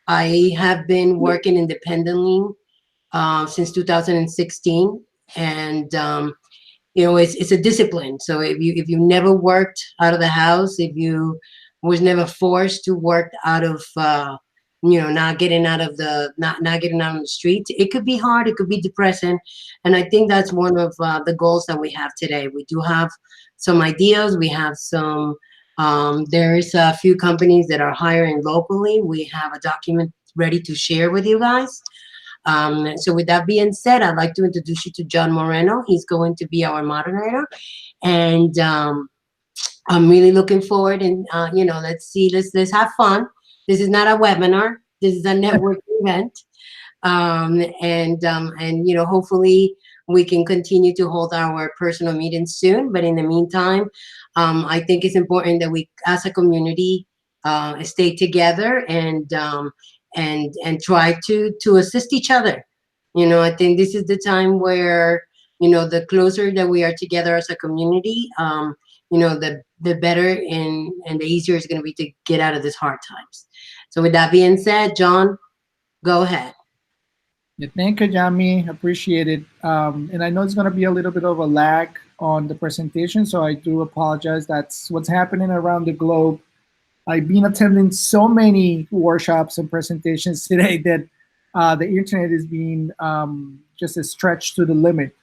I have been working independently since 2016, and it's a discipline. So if you never worked out of the house, if you was never forced to work out of not getting out on the streets, it could be hard, it could be depressing. And I think that's one of the goals that we have today. We do have some ideas. We have some there's a few companies that are hiring locally. We have a document ready to share with you guys. So with that being said, I'd like to introduce you to John Moreno. He's going to be our moderator, and I'm really looking forward. And let's see, let's have fun. This is not a webinar. This is a network event, and hopefully we can continue to hold our personal meetings soon. But in the meantime, I think it's important that we, as a community, stay together and try to assist each other. I think this is the time where the closer that we are together as a community, the better and the easier it's going to be to get out of this hard times. So with that being said, John, go ahead. Yeah, thank you, Yami. Appreciate it. And I know it's going to be a little bit of a lag on the presentation, so I do apologize. That's what's happening around the globe. I've been attending so many workshops and presentations today that the internet is being just a stretch to the limit.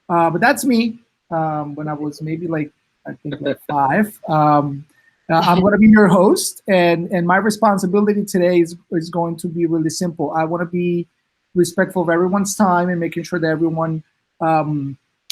But that's me when I was maybe I think like 5. I'm going to be your host, and my responsibility today is going to be really simple. I want to be respectful of everyone's time and making sure that everyone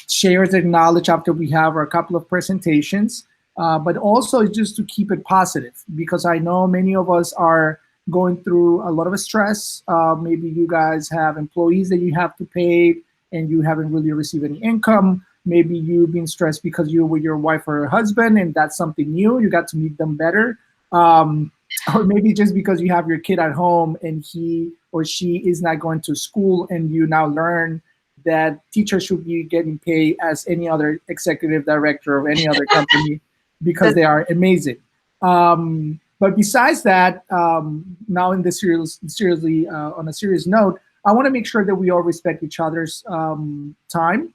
shares their knowledge after we have a couple of presentations. But also just to keep it positive, because I know many of us are going through a lot of stress. Maybe you guys have employees that you have to pay and you haven't really received any income. Maybe you've been stressed because you're with your wife or your husband and that's something new. You got to meet them better. Or maybe just because you have your kid at home and he or she is not going to school, and you now learn that teachers should be getting paid as any other executive director of any other company because they are amazing. But besides that, now in this seriously on a serious note, I want to make sure that we all respect each other's time,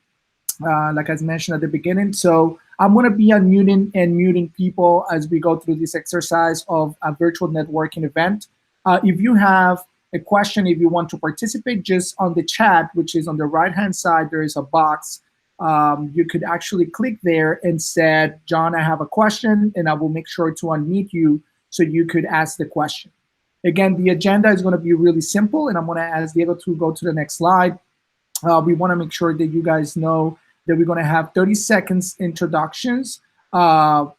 like I mentioned at the beginning. So I'm going to be unmuting and muting people as we go through this exercise of a virtual networking event. If you have a question, if you want to participate, just on the chat, which is on the right-hand side, there is a box. You could actually click there and said, John, I have a question, and I will make sure to unmute you so you could ask the question. Again, the agenda is going to be really simple, and I'm going to ask Diego to go to the next slide. We want to make sure that you guys know that we're going to have 30 seconds introductions.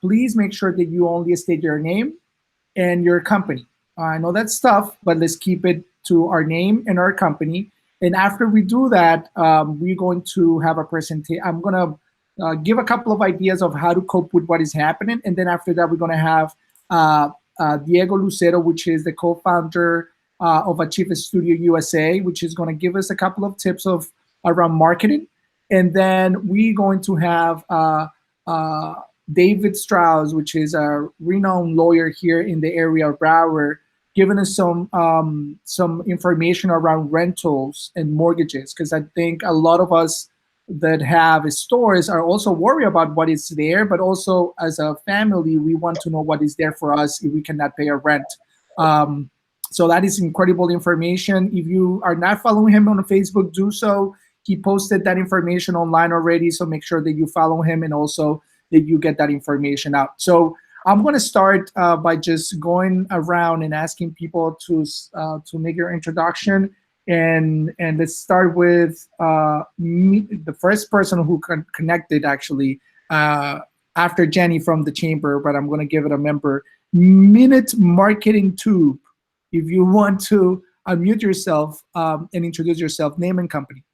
Please make sure that you only state your name and your company. I know that's tough, but let's keep it to our name and our company. And after we do that, we're going to have a presentation. I'm going to give a couple of ideas of how to cope with what is happening. And then after that, we're going to have Diego Lucero, which is the co-founder of Achieve Studio USA, which is going to give us a couple of tips around marketing. And then we're going to have David Strauss, which is a renowned lawyer here in the area of Broward, giving us some information around rentals and mortgages, because I think a lot of us that have stores are also worried about what is there, but also as a family, we want to know what is there for us if we cannot pay our rent. So that is incredible information. If you are not following him on Facebook, do so. He posted that information online already, so make sure that you follow him and also that you get that information out. So I'm going to start by just going around and asking people to make your introduction, and let's start with me, the first person who connected actually after Jenny from the chamber, but I'm going to give it a member, Minute Marketing Tube. If you want to unmute yourself and introduce yourself, name and company.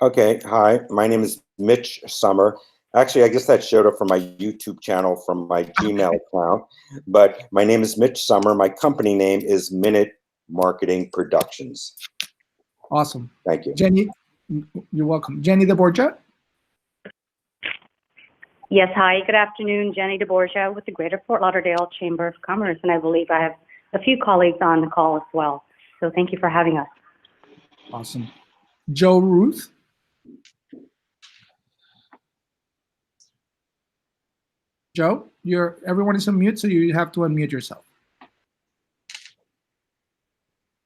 Okay, hi, my name is Mitch Summer. Actually, I guess that showed up from my YouTube channel from my Gmail account, but my name is Mitch Summer. My company name is Minute Marketing Productions. Awesome. Thank you. Jenny, you're welcome. Jenny DeBorgia? Yes, hi, good afternoon. Jenny DeBorgia with the Greater Fort Lauderdale Chamber of Commerce, and I believe I have a few colleagues on the call as well. So thank you for having us. Awesome. Joe Ruth. Joe, everyone is on mute, so you have to unmute yourself.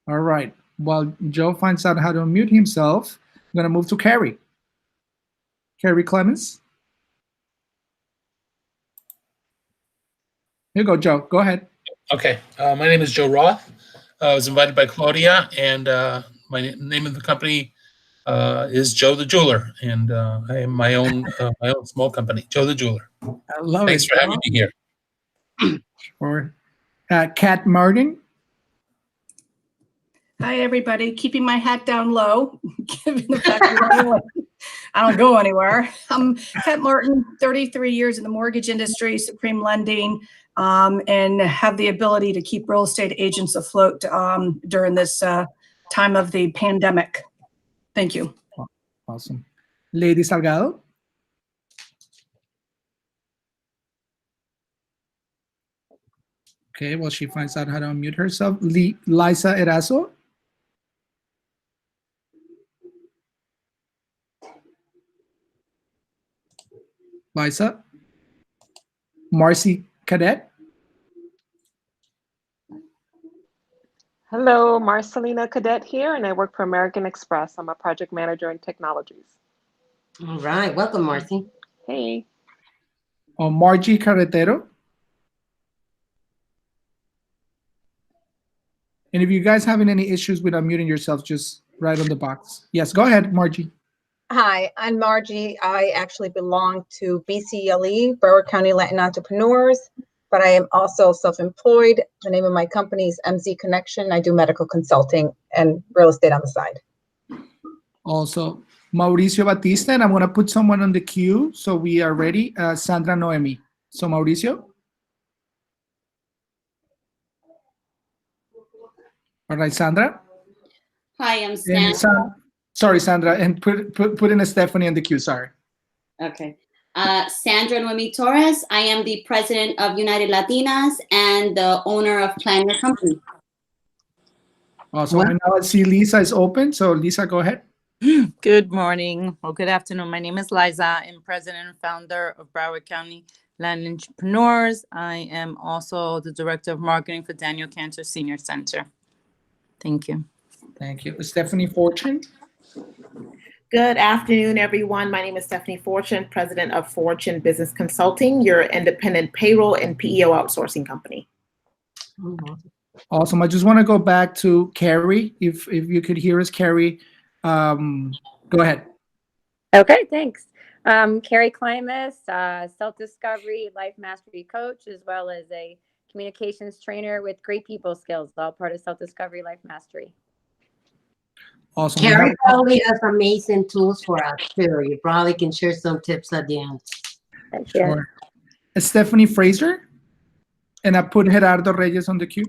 All right. While Joe finds out how to unmute himself, I'm going to move to Carrie. Carrie Clemens. Here you go, Joe. Go ahead. Okay. My name is Joe Roth. I was invited by Claudia, and my name of the company is Joe the Jeweler, and I am my own small company, Joe the Jeweler. I love Thanks it. for having me here. Or Kat Martin. Hi, everybody. Keeping my hat down low, given the fact that I don't go anywhere. I'm Kat Martin, 33 years in the mortgage industry, Supreme Lending, and have the ability to keep real estate agents afloat during this time of the pandemic. Thank you. Awesome. Lady Salgado. Okay, well, she finds out how to unmute herself. Liza Erazo. Liza. Marcy Cadet. Hello, Marcelina Cadet here, and I work for American Express. I'm a project manager in technologies. All right. Welcome, Marcy. Hey. Margie Carretero. And if you guys having any issues with unmuting yourself, just write on the box. Yes, go ahead, Margie. Hi, I'm Margie. I actually belong to BCLE, Broward County Latin Entrepreneurs, but I am also self-employed. The name of my company is MZ Connection. I do medical consulting and real estate on the side. Also, Mauricio Batista, and I'm going to put someone on the queue so we are ready. Sandra Noemi. So, Mauricio. All right, Sandra. Hi, I'm Sandra. Sorry, Sandra, and put in a Stephanie on the queue. Sorry. Okay. Sandra Noemi Torres. I am the president of United Latinas and the owner of Plan Your Company. Awesome. And now I see Lisa is open. So, Lisa, go ahead. Good morning or good afternoon. My name is Liza. I'm president and founder of Broward County Land Entrepreneurs. I am also the director of marketing for Daniel Cantor Senior Center. Thank you. Thank you. Stephanie Fortune. Good afternoon, everyone. My name is Stephanie Fortune, president of Fortune Business Consulting, your independent payroll and PEO outsourcing company. Awesome. I just want to go back to Carrie. If you could hear us, Carrie, go ahead. Okay, thanks. Carrie Klimas, self-discovery, life mastery coach, as well as a communications trainer with great people skills, all part of self-discovery, life mastery. Awesome. Carrie probably has amazing tools for us too. You probably can share some tips at the end. Thank you. Sure. Stephanie Fraser, and I put Gerardo Reyes on the queue.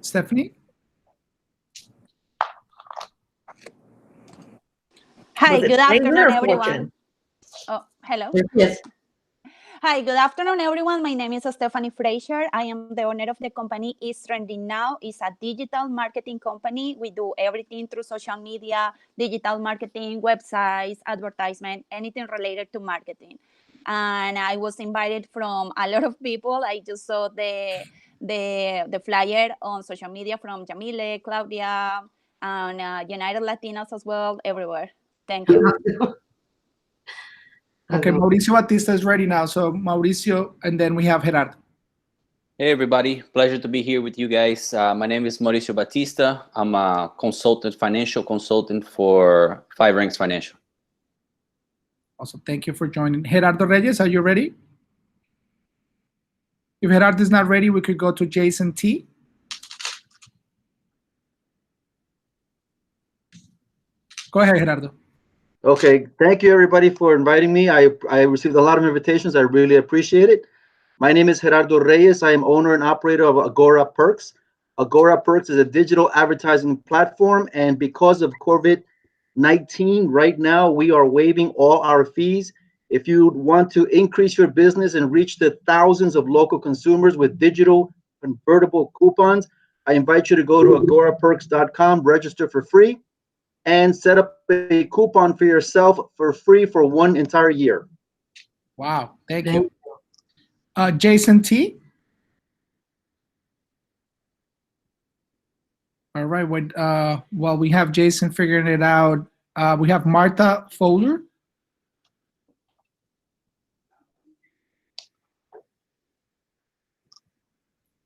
Stephanie? Hi, good afternoon, everyone. Fortune? Oh, hello. Yes. Hi, good afternoon, everyone. My name is Stephanie Fraser. I am the owner of the company Is Trending Now. It's a digital marketing company. We do everything through social media, digital marketing, websites, advertisement, anything related to marketing. And I was invited from a lot of people. I just saw the flyer on social media from Jamile, Claudia, and United Latinas as well, everywhere. Thank you. Okay, Mauricio Batista is ready now. So Mauricio, and then we have Gerardo. Hey, everybody. Pleasure to be here with you guys. My name is Mauricio Batista. I'm a financial consultant for Five Ranks Financial. Awesome. Thank you for joining. Gerardo Reyes, are you ready? If Gerardo is not ready, we could go to Jason T. Go ahead, Gerardo. Okay, thank you everybody for inviting me. I received a lot of invitations. I really appreciate it. My name is Gerardo Reyes. I am owner and operator of Agora Perks. Agora Perks is a digital advertising platform, and because of COVID-19, right now we are waiving all our fees. If you want to increase your business and reach the thousands of local consumers with digital convertible coupons. I invite you to go to agoraperks.com, register for free, and set up a coupon for yourself for free for 1 entire year. Wow, thank you. Jason T. All right, while we have Jason figuring it out, we have Martha Fowler.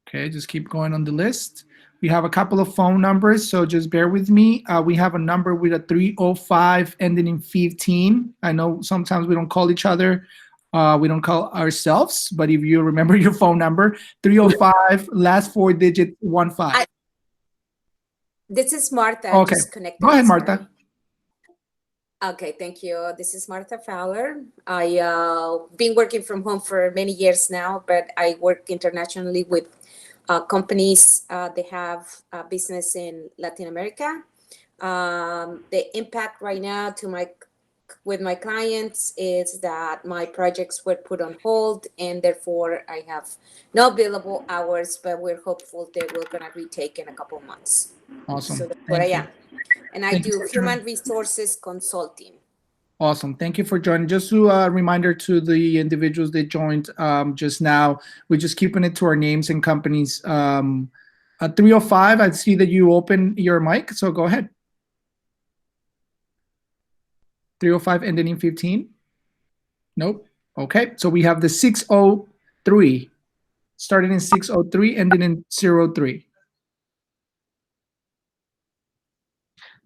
Okay, just keep going on the list. We have a couple of phone numbers, so just bear with me. We have a number with a 305 ending in 15. I know sometimes we don't call each other. We don't call ourselves, but if you remember your phone number, 305, last 4 digits, 15. This is Martha. Okay, Just connected. go ahead, Sorry. Martha. Okay, thank you. This is Martha Fowler. I been working from home for many years now, but I work internationally with companies. They have business in Latin America. The impact right now with my clients is that my projects were put on hold, and therefore I have no billable hours, but we're hopeful that we're gonna retake in a couple of months. Awesome. So that's what I am. And I Thank you do for human resources consulting. Awesome. Thank you for joining. Just a reminder to the individuals that joined just now, we're just keeping it to our names and companies. At 305, I see that you open your mic, so go ahead. 305 ending in 15? Nope. Okay, so we have the 603, starting in 603, ending in 03.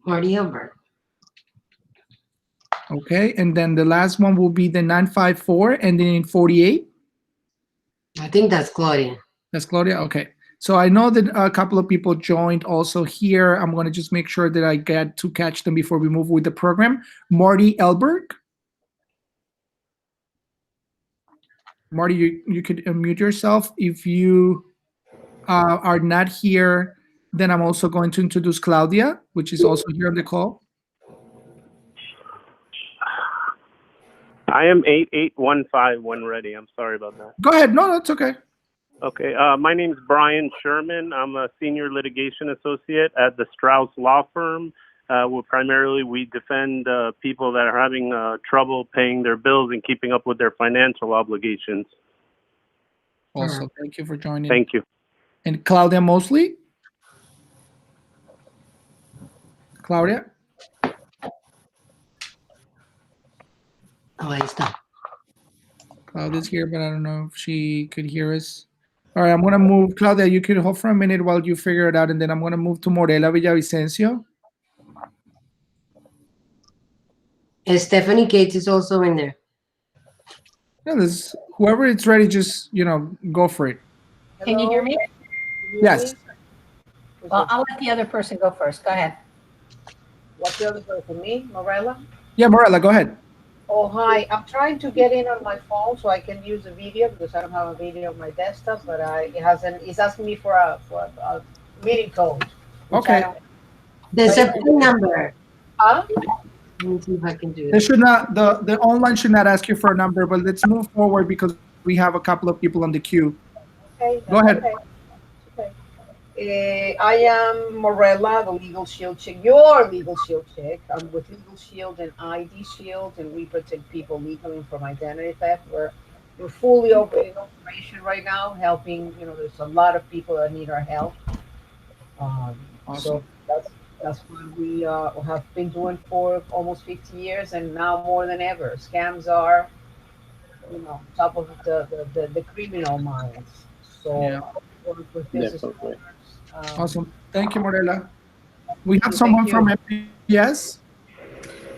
Marty Hilbert. Okay, and then the last one will be the 954, ending in 48. I think that's Claudia. That's Claudia? Okay. So I know that a couple of people joined also here. I'm going to just make sure that I get to catch them before we move with the program. Marty Elberg. Marty, you could unmute yourself. If you are not here, then I'm also going to introduce Claudia, which is also here on the call. I am 8815 when ready. I'm sorry about that. Go ahead. No, that's okay. Okay. My name is Brian Sherman. I'm a senior litigation associate at the Strauss Law Firm. We defend people that are having trouble paying their bills and keeping up with their financial obligations. Also, thank you for joining. Thank you. And Claudia Mosley? Claudia? Oh, ahí está. Claudia's here, but I don't know if she could hear us. All right, I'm going to move. Claudia, you could hold for a minute while you figure it out, and then I'm going to move to Morela Villavicencio. Stephanie Cates is also in there. Yeah, whoever is ready, just, go for it. Can you hear me? Yes. Well, I'll let the other person go first. Go ahead. What's the other person? Me? Morella? Yeah, Morela, go ahead. Oh, hi. I'm trying to get in on my phone so I can use the video because I don't have a video on my desktop, but it's asking me for a meeting code. Okay. There's a PIN number. Huh? Let me see if I can do They it. should not, the online should not ask you for a number, but let's move forward because we have a couple of people on the queue. Okay. Go ahead. Okay. I am Morella, the Legal Shield Chick, your Legal Shield Chick. I'm with Legal Shield and ID Shield, and we protect people legally from identity theft. We're fully open in operation right now, helping, there's a lot of people that need our help. So that's what we have been doing for almost 50 years, and now more than ever. Scams are, top of the criminal minds. So Yeah. work with business owners. Awesome. Thank you, Morela. We have someone from FPS.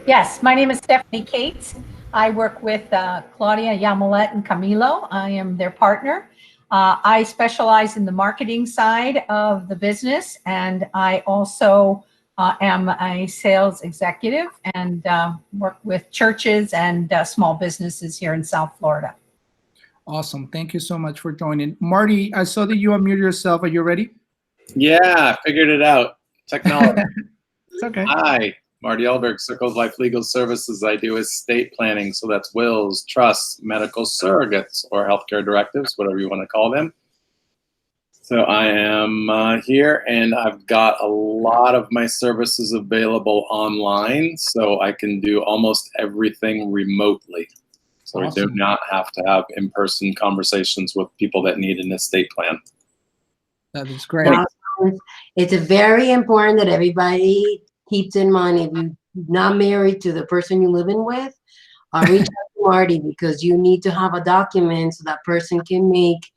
Yes, my name is Stephanie Cates. I work with Claudia Yamolet and Camilo. I am their partner. I specialize in the marketing side of the business, and I also am a sales executive and work with churches and small businesses here in South Florida. Awesome. Thank you so much for joining. Marty, I saw that you unmuted yourself. Are you ready? Yeah, figured it out. Technology. It's okay. Hi, Marty Elberg, Circle of Life Legal Services. I do estate planning, so that's wills, trusts, medical surrogates, or healthcare directives, whatever you want to call them. So I am here, and I've got a lot of my services available online, so I can do almost everything remotely. So we do not have to have in-person conversations with people that need an estate plan. That is great. It's very important that everybody keeps in mind, if you're not married to the person you're living with, reach out to Marty, because you need to have a document so that person can make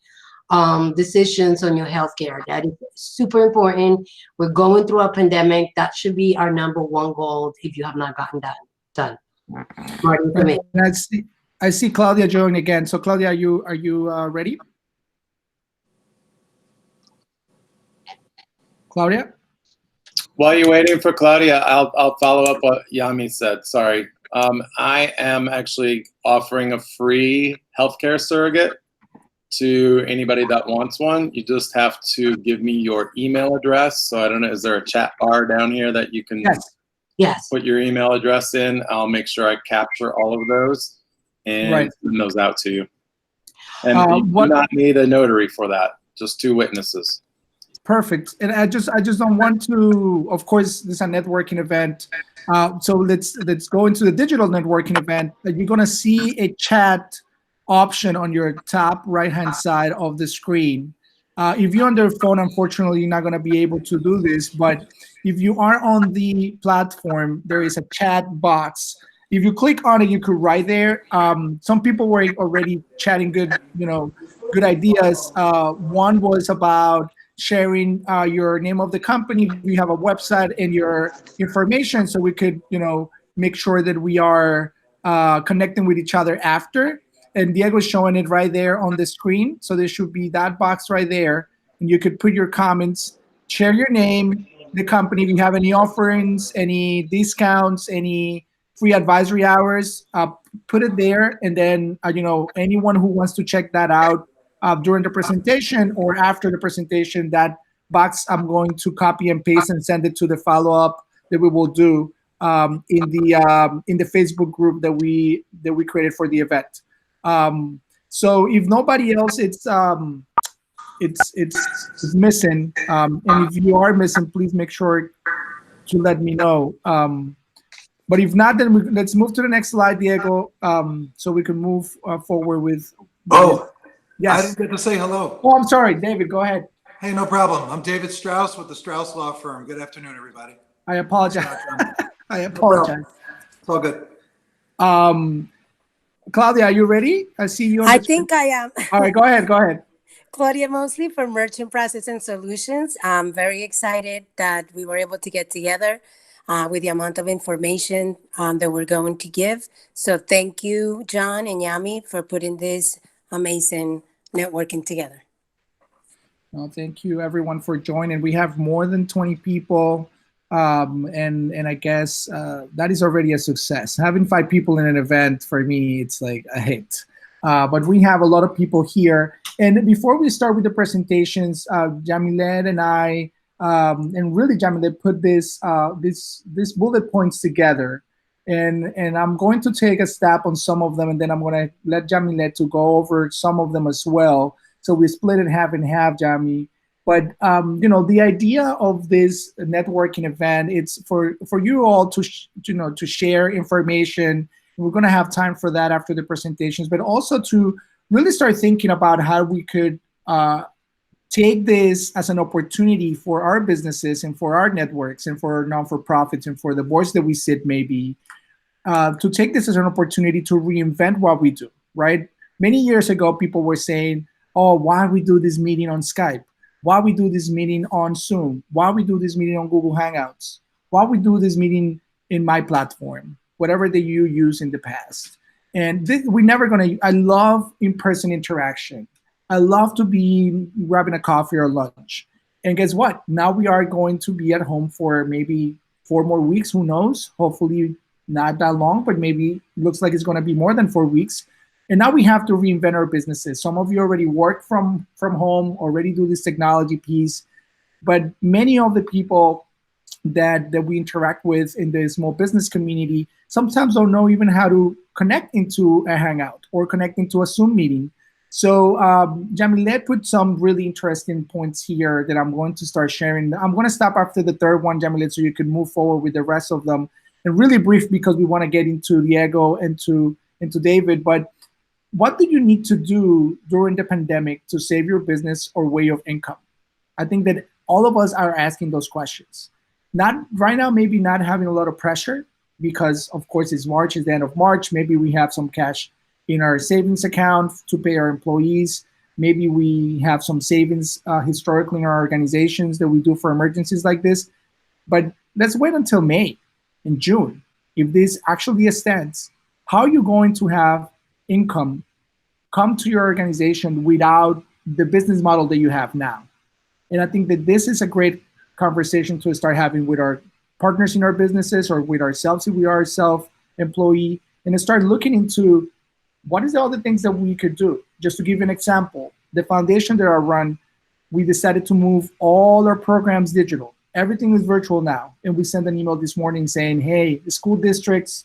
decisions on your healthcare. That is super important. We're going through a pandemic. That should be our #1 goal if you have not gotten that done. Marty, for me. I see Claudia joining again. So Claudia, are you ready? Claudia? While you're waiting for Claudia, I'll follow up what Yami said. Sorry. I am actually offering a free healthcare surrogate to anybody that wants one. You just have to give me your email address. So I don't know, is there a chat bar down here that you can put your email address in? I'll make sure I capture all of those and send those out to you. And you do not need a notary for that, just 2 witnesses. Perfect. And I just don't want to, of course, this is a networking event. So let's go into the digital networking event. You're gonna see a chat option on your top right-hand side of the screen. If you're on the phone, unfortunately, you're not gonna be able to do this, but if you are on the platform, there is a chat box. If you click on it, you could write there. Some people were already chatting good ideas. One was about sharing your name of the company. We have a website and your information, so we could, make sure that we are connecting with each other after. And Diego's showing it right there on the screen. So there should be that box right there, and you could put your comments, share your name, the company. If you have any offerings, any discounts, any free advisory hours, put it there. And then, anyone who wants to check that out during the presentation or after the presentation, that box I'm going to copy and paste and send it to the follow-up that we will do in the Facebook group that we created for the event. So if nobody else, it's missing. And if you are missing, please make sure to let me know. But if not, then let's move to the next slide, Diego, so we can move forward with. Yes. I didn't get to say hello. Oh, I'm sorry, David. Go ahead. Hey, no problem. I'm David Strauss with the Strauss Law Firm. Good afternoon, everybody. I apologize. I apologize. It's all good. Claudia, are you ready? I see you. I think I am. All right, go ahead. Go ahead. Claudia Mosley from Merchant Processing Solutions. I'm very excited that we were able to get together with the amount of information that we're going to give. So thank you, John and Yami, for putting this amazing networking together. Well, thank you, everyone, for joining. We have more than 20 people, and I guess that is already a success. Having 5 people in an event, for me, it's like a hit. But we have a lot of people here. And before we start with the presentations, Jamilet and I, and really Jamilet, put this bullet points together. And I'm going to take a stab on some of them, and then I'm going to let Jamilet to go over some of them as well. So we split it half and half, Jami. But the idea of this networking event, it's for you all to share information. We're going to have time for that after the presentations, but also to really start thinking about how we could take this as an opportunity for our businesses and for our networks and for non-for-profits and for the boards that we sit, maybe to take this as an opportunity to reinvent what we do, right? Many years ago, people were saying, oh, why we do this meeting on Skype? Why we do this meeting on Zoom? Why we do this meeting on Google Hangouts? Why we do this meeting in my platform? Whatever that you use in the past. And we're never gonna, I love in-person interaction. I love to be grabbing a coffee or lunch. And guess what? Now we are going to be at home for maybe 4 more weeks, who knows? Hopefully not that long, but maybe looks like it's gonna be more than 4 weeks. And now we have to reinvent our businesses. Some of you already work from home, already do this technology piece, but many of the people that we interact with in the small business community sometimes don't know even how to connect into a Hangout or connect into a Zoom meeting. So Jamilet put some really interesting points here that I'm going to start sharing. I'm going to stop after the third one, Jamilet, so you can move forward with the rest of them. And really brief because we want to get into Diego and into David. But what do you need to do during the pandemic to save your business or way of income? I think that all of us are asking those questions. Not right now, maybe not having a lot of pressure because, of course, it's March, it's the end of March. Maybe we have some cash in our savings account to pay our employees. Maybe we have some savings historically in our organizations that we do for emergencies like this. But let's wait until May and June. If this actually extends, how are you going to have income come to your organization without the business model that you have now? And I think that this is a great conversation to start having with our partners in our businesses or with ourselves if we are self-employee, and to start looking into what is the other things that we could do. Just to give you an example, the foundation that I run, we decided to move all our programs digital. Everything is virtual now. And we sent an email this morning saying, hey, the school districts,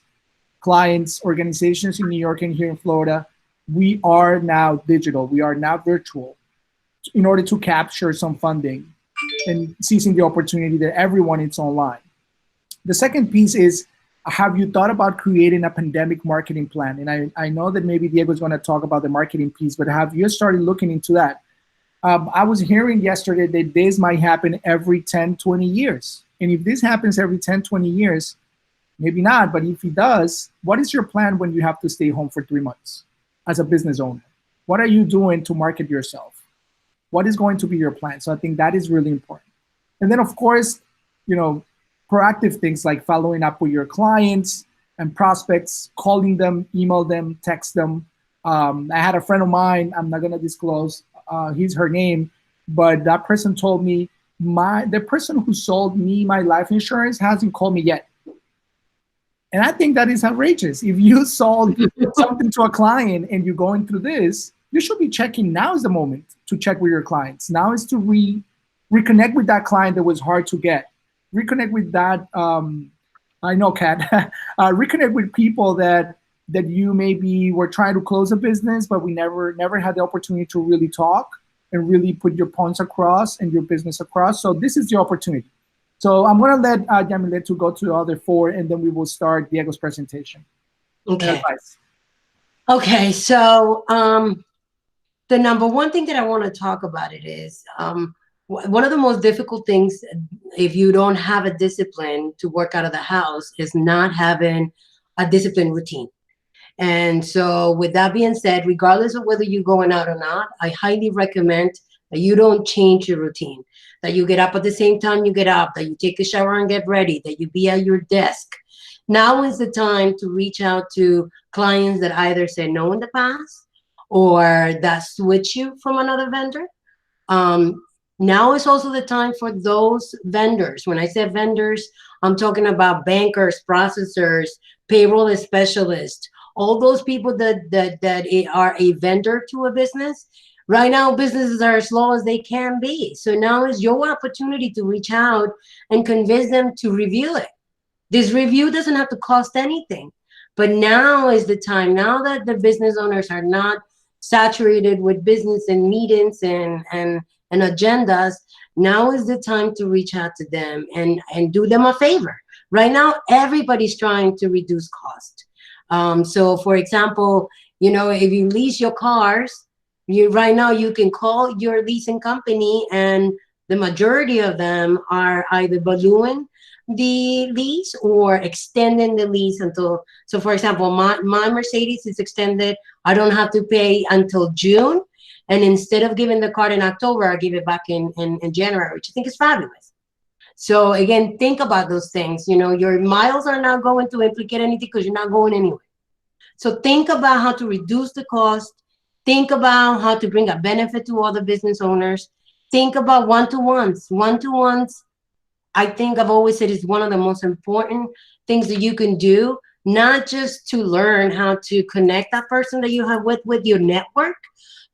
clients, organizations in New York and here in Florida, we are now digital. We are now virtual in order to capture some funding and seizing the opportunity that everyone is online. The second piece is, have you thought about creating a pandemic marketing plan? And I know that maybe Diego's going to talk about the marketing piece, but have you started looking into that? I was hearing yesterday that this might happen every 10, 20 years. And if this happens every 10, 20 years, maybe not, but if it does, what is your plan when you have to stay home for 3 months as a business owner? What are you doing to market yourself? What is going to be your plan? So I think that is really important. And then of course, proactive things like following up with your clients and prospects, calling them, email them, text them. I had a friend of mine, I'm not gonna disclose her name, but that person told me, the person who sold me my life insurance hasn't called me yet. And I think that is outrageous. If you sold something to a client and you're going through this, you should be checking. Now is the moment to check with your clients. Now is to reconnect with that client that was hard to get. Reconnect with that, I know, Kat, reconnect with people that you maybe were trying to close a business, but we never had the opportunity to really talk and really put your points across and your business across. So this is the opportunity. So I'm going to let Jamilet to go to the other four, and then we will start Diego's presentation. Okay. Okay, so the number one thing that I want to talk about it is one of the most difficult things if you don't have a discipline to work out of the house is not having a disciplined routine. And so with that being said, regardless of whether you're going out or not, I highly recommend that you don't change your routine, that you get up at the same time you get up, that you take a shower and get ready, that you be at your desk. Now is the time to reach out to clients that either said no in the past or that switch you from another vendor. Now is also the time for those vendors. When I say vendors, I'm talking about bankers, processors, payroll specialists, all those people that are a vendor to a business. Right now, businesses are as slow as they can be. So now is your opportunity to reach out and convince them to review it. This review doesn't have to cost anything. But now is the time, now that the business owners are not saturated with business and meetings and agendas, now is the time to reach out to them and do them a favor. Right now, everybody's trying to reduce cost. So for example, if you lease your cars, right now you can call your leasing company and the majority of them are either balloon the lease or extending the lease until, so for example, my Mercedes is extended. I don't have to pay until June. And instead of giving the card in October, I give it back in January, which I think is fabulous. So again, think about those things. Your miles are not going to implicate anything because you're not going anywhere. So think about how to reduce the cost. Think about how to bring a benefit to other business owners. Think about one-to-ones. One-to-ones, I think I've always said, is one of the most important things that you can do, not just to learn how to connect that person that you have with your network,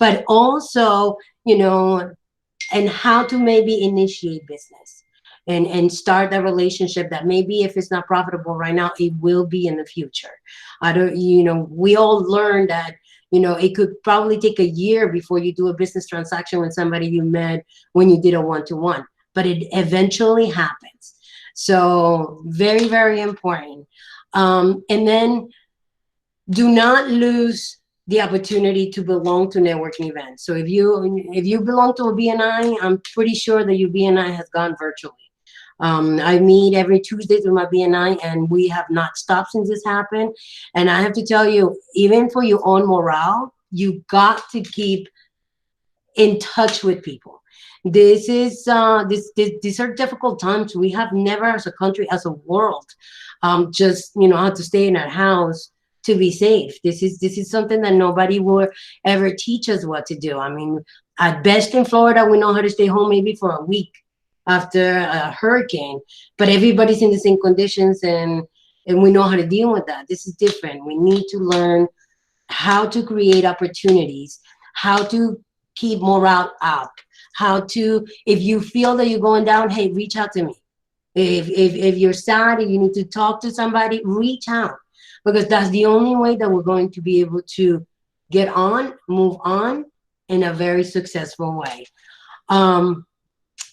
but also, and how to maybe initiate business and start that relationship that maybe if it's not profitable right now, it will be in the future. We all learned that, it could probably take a year before you do a business transaction with somebody you met when you did a one-to-one, but it eventually happens. So very, very important. And then do not lose the opportunity to belong to networking events. So if you belong to a BNI, I'm pretty sure that your BNI has gone virtually. I meet every Tuesdays with my BNI, and we have not stopped since this happened. And I have to tell you, even for your own morale, you got to keep in touch with people. This is these are difficult times. We have never, as a country, as a world, just had to stay in our house to be safe. This is something that nobody will ever teach us what to do. I mean, at best in Florida, we know how to stay home maybe for a week after a hurricane, but everybody's in the same conditions, and we know how to deal with that. This is different. We need to learn how to create opportunities, how to keep morale up, how to, if you feel that you're going down, hey, reach out to me. If you're sad and you need to talk to somebody, reach out, because that's the only way that we're going to be able to get on, move on in a very successful way.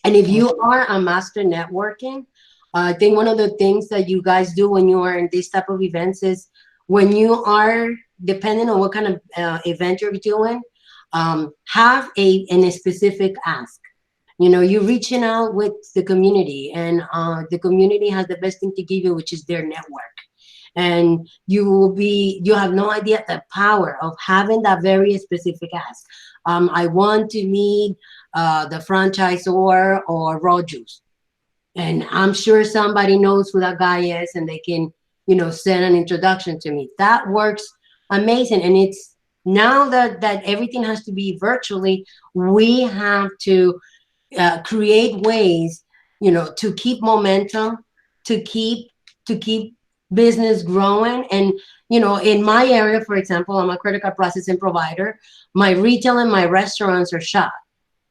And if you are a master networking, I think one of the things that you guys do when you are in this type of events is, when you are, depending on what kind of event you're doing, have a specific ask. You're reaching out with the community, and the community has the best thing to give you, which is their network. And you have no idea the power of having that very specific ask. I want to meet the franchisor or raw juice, and I'm sure somebody knows who that guy is, and they can send an introduction to me. That works amazing. And it's now that everything has to be virtually, we have to create ways to keep momentum, to keep business growing. And in my area, for example, I'm a credit card processing provider. My retail and my restaurants are shut,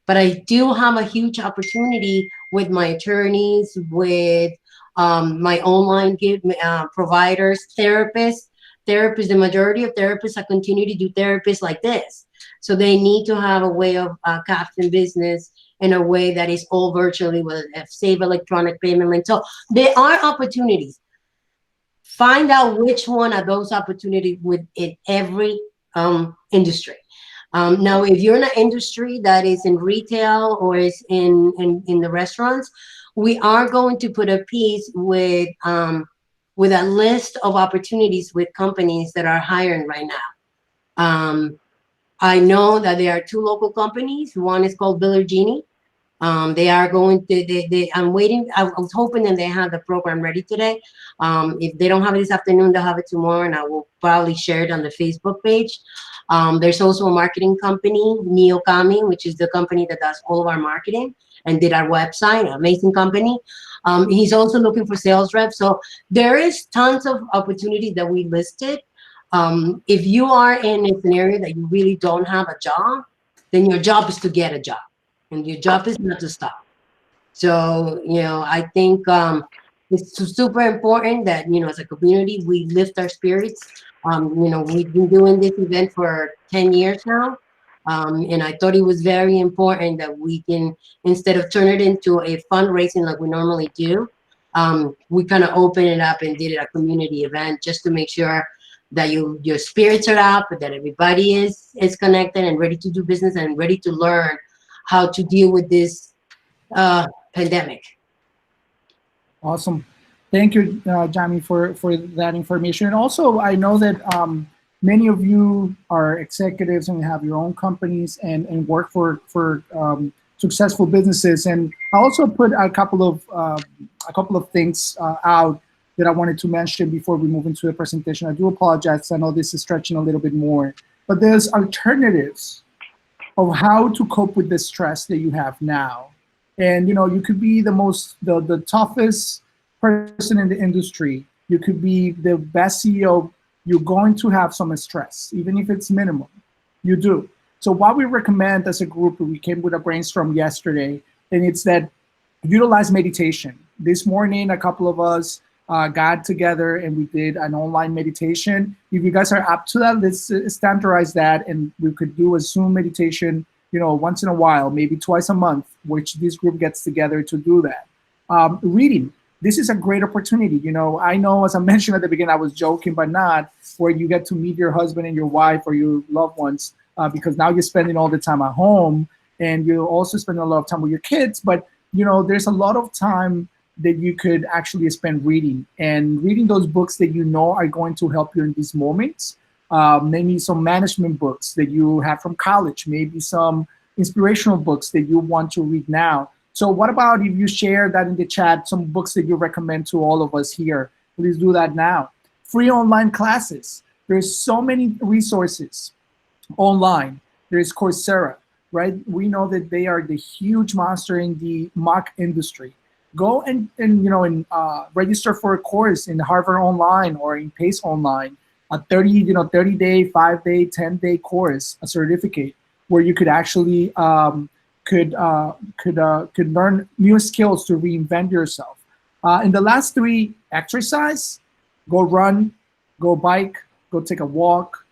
but I do have a huge opportunity with my attorneys, with my online providers, therapists. The majority of therapists, I continue to do therapists like this. So they need to have a way of capturing business in a way that is all virtually with a safe electronic payment link. So there are opportunities. Find out which one of those opportunities within every industry. Now, if you're in an industry that is in retail or is in the restaurants, we are going to put a piece with a list of opportunities with companies that are hiring right now. I know that there are 2 local companies. One is called Bill or Genie. They are going to, I'm waiting. I was hoping that they have the program ready today. If they don't have it this afternoon, they'll have it tomorrow, and I will probably share it on the Facebook page. There's also a marketing company, Neokami, which is the company that does all of our marketing and did our website, an amazing company. He's also looking for sales reps. So there is tons of opportunities that we listed. If you are in a scenario that you really don't have a job, then your job is to get a job, and your job is not to stop. So, I think it's super important that, as a community, we lift our spirits. We've been doing this event for 10 years now. And I thought it was very important that we can, instead of turn it into a fundraising like we normally do, we kind of open it up and did it a community event just to make sure that your spirits are up, that everybody is connected and ready to do business and ready to learn how to deal with this pandemic. Awesome. Thank you, Jami, for that information. And also, I know that many of you are executives and have your own companies and work for successful businesses. And I also put a couple of things out that I wanted to mention before we move into the presentation. I do apologize. I know this is stretching a little bit more, but there's alternatives of how to cope with the stress that you have now. And you could be the toughest person in the industry. You could be the best CEO. You're going to have some stress, even if it's minimum. You do. So what we recommend as a group, we came with a brainstorm yesterday, and it's that utilize meditation. This morning, a couple of us got together and we did an online meditation. If you guys are up to that, let's standardize that, and we could do a Zoom meditation, once in a while, maybe twice a month, which this group gets together to do that. Reading. This is a great opportunity. I know, as I mentioned at the beginning, I was joking, but not, where you get to meet your husband and your wife or your loved ones, because now you're spending all the time at home, and you're also spending a lot of time with your kids. But, there's a lot of time that you could actually spend reading, and reading those books that are going to help you in these moments. Maybe some management books that you have from college, maybe some inspirational books that you want to read now. So what about if you share that in the chat, some books that you recommend to all of us here? Please do that now. Free online classes. There's so many resources online. There's Coursera, right? We know that they are the huge monster in the mock industry. Go and register for a course in Harvard Online or in Pace Online, a 30-day, 5-day, 10-day course, a certificate where you could actually could learn new skills to reinvent yourself. And the last 3, exercise, go run, go bike, go take a walk.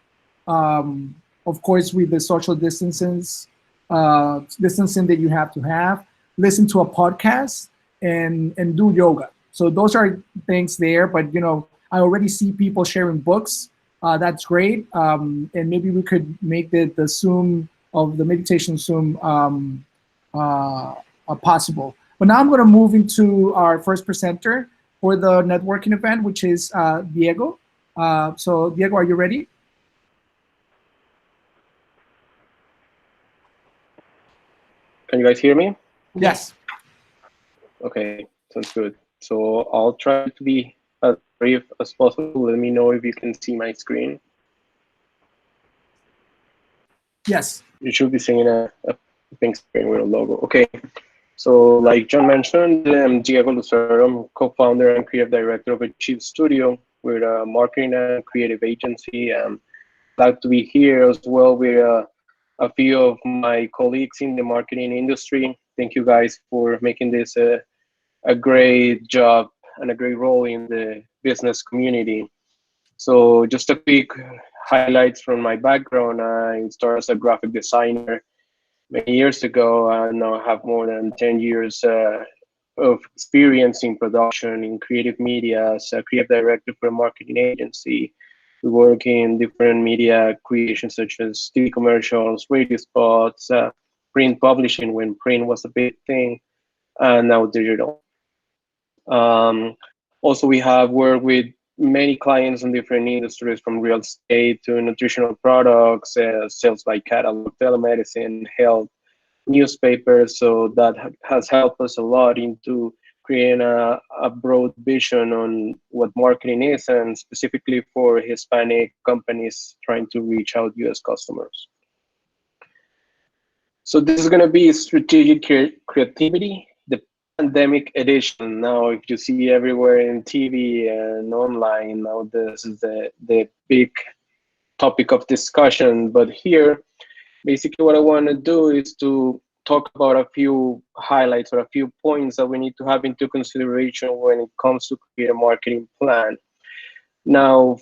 Of course, with the social distancing that you have to have, listen to a podcast and do yoga. So those are things there, but I already see people sharing books. That's great. And maybe we could make the Zoom of the meditation Zoom possible. But now I'm going to move into our first presenter for the networking event, which is Diego. So Diego, are you ready? Can you guys hear me? Yes. Okay, sounds good. So I'll try to be as brief as possible. Let me know if you can see my screen. Yes. You should be seeing a pink screen with a logo. Okay. So like John mentioned, I'm Diego Lucero. I'm co-founder and creative director of Achieve Studio. We're a marketing and creative agency. I'm glad to be here as well with a few of my colleagues in the marketing industry. Thank you guys for making this a great job and a great role in the business community. So just a quick highlights from my background. I started as a graphic designer many years ago. I now have more than 10 years of experience in production, in creative media, as a creative director for a marketing agency. We work in different media creations such as TV commercials, radio spots, print publishing when print was a big thing, and now digital. Also, we have worked with many clients in different industries, from real estate to nutritional products, sales by catalog, telemedicine, health, newspapers. So that has helped us a lot into creating a broad vision on what marketing is, and specifically for Hispanic companies trying to reach out US customers. So this is going to be strategic creativity, the pandemic edition. Now, if you see everywhere in TV and online, now this is the big topic of discussion. But here, basically what I want to do is to talk about a few highlights or a few points that we need to have into consideration when it comes to create a marketing plan. Now,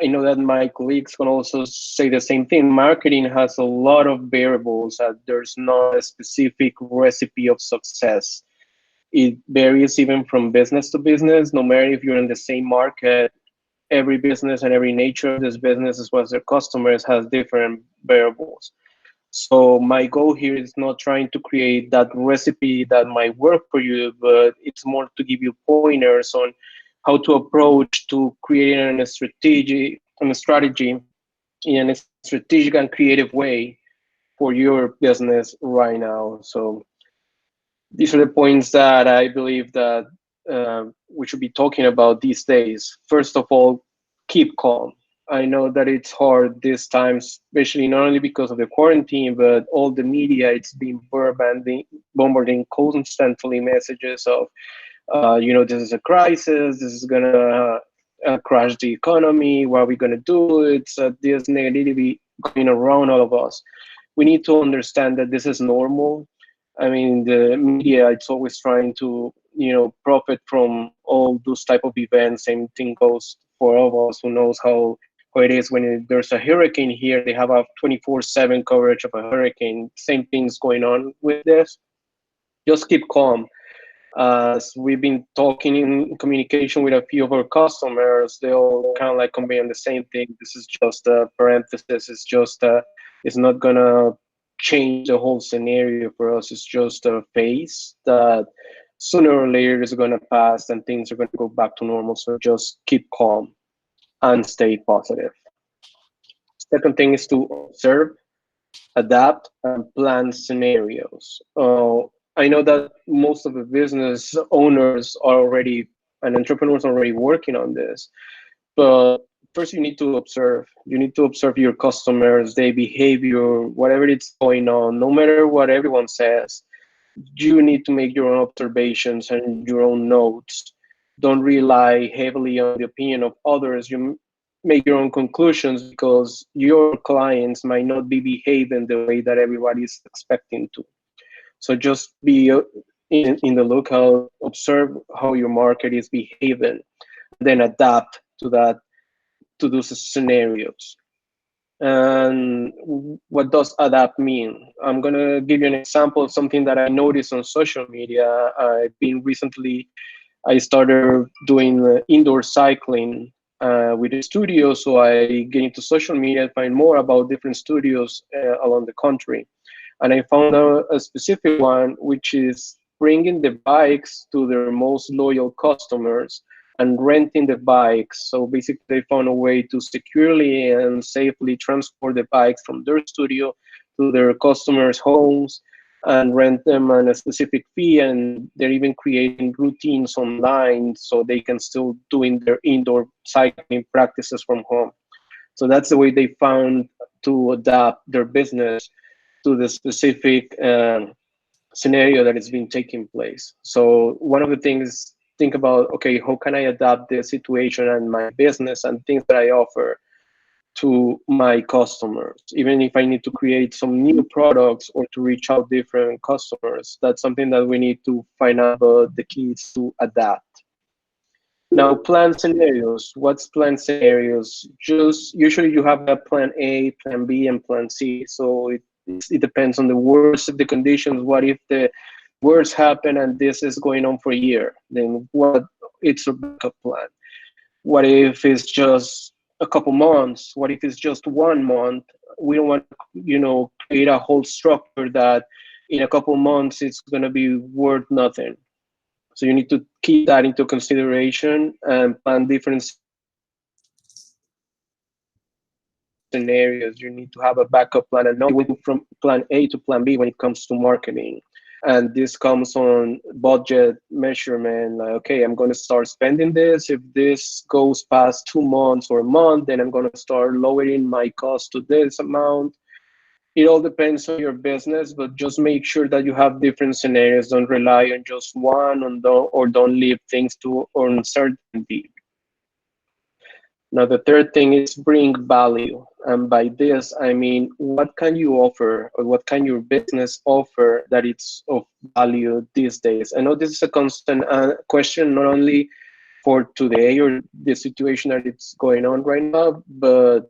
I know that my colleagues can also say the same thing. Marketing has a lot of variables. There's not a specific recipe of success. It varies even from business to business. No matter if you're in the same market, every business and every nature of this business, as well as their customers, has different variables. So my goal here is not trying to create that recipe that might work for you, but it's more to give you pointers on how to approach to creating a strategy in a strategic and creative way for your business right now. So these are the points that I believe that we should be talking about these days. First of all, keep calm. I know that it's hard this time, especially not only because of the quarantine, but all the media, it's been bombarding constantly messages of, this is a crisis, this is gonna crash the economy, what are we gonna do? It's this negativity going around all of us. We need to understand that this is normal. I mean, the media, it's always trying to profit from all those type of events. Same thing goes for all of us who knows how it is when there's a hurricane here. They have a 24/7 coverage of a hurricane. Same things going on with this. Just keep calm. As we've been talking in communication with a few of our customers, they'll kind of like convey the same thing. This is just a parenthesis. It's not gonna change the whole scenario for us. It's just a phase that sooner or later is gonna pass and things are gonna go back to normal. So just keep calm and stay positive. Second thing is to observe, adapt, and plan scenarios. I know that most of the business owners are already and entrepreneurs are already working on this, but first you need to observe. You need to observe your customers, their behavior, whatever it's going on, no matter what everyone says. You need to make your own observations and your own notes. Don't rely heavily on the opinion of others. You make your own conclusions because your clients might not be behaving the way that everybody is expecting to. So just be in the lookout, observe how your market is behaving, then adapt to that, to those scenarios. And what does adapt mean? I'm gonna give you an example of something that I noticed on social media. I started doing indoor cycling with a studio, so I get into social media and find more about different studios along the country. And I found a specific one, which is bringing the bikes to their most loyal customers and renting the bikes. So basically, they found a way to securely and safely transport the bikes from their studio to their customers' homes and rent them on a specific fee. And they're even creating routines online so they can still doing their indoor cycling practices from home. So that's the way they found to adapt their business to the specific scenario that is being taking place. So one of the things, think about, okay, how can I adapt the situation and my business and things that I offer to my customers, even if I need to create some new products or to reach out different customers. That's something that we need to find out, but the key is to adapt. Now, plan scenarios. What's plan scenarios? Just usually you have a plan A, plan B, and plan C. So it depends on the worst of the conditions. What if the worst happen and this is going on for a year? Then what? It's a backup plan. What if it's just a couple months? What if it's just 1 month? We don't want to, create a whole structure that in a couple months it's going to be worth nothing. So you need to keep that into consideration and plan different scenarios. You need to have a backup plan and know from plan A to plan B when it comes to marketing. And this comes on budget measurement. Like, okay, I'm going to start spending this. If this goes past 2 months or a month, then I'm going to start lowering my cost to this amount. It all depends on your business, but just make sure that you have different scenarios. Don't rely on just one, or don't leave things to uncertainty. Now, the third thing is bring value. And by this, I mean, what can you offer, or what can your business offer that it's of value these days? I know this is a constant question, not only for today or the situation that it's going on right now, but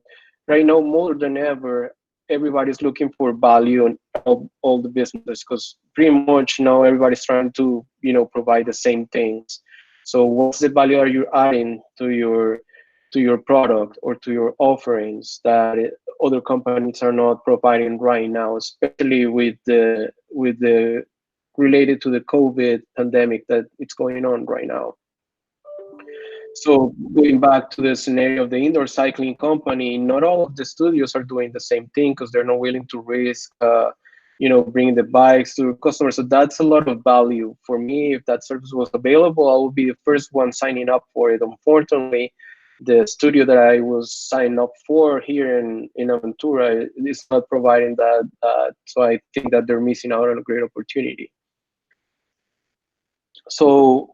right now, more than ever, everybody's looking for value in all the businesses, because pretty much now everybody's trying to, provide the same things. So what's the value are you adding to your product or to your offerings that other companies are not providing right now, especially with the related to the COVID pandemic that it's going on right now. So going back to the scenario of the indoor cycling company, not all of the studios are doing the same thing because they're not willing to risk, bringing the bikes to customers. So that's a lot of value for me. If that service was available, I would be the first one signing up for it. Unfortunately, the studio that I was signed up for here in Aventura is not providing that. So I think that they're missing out on a great opportunity. So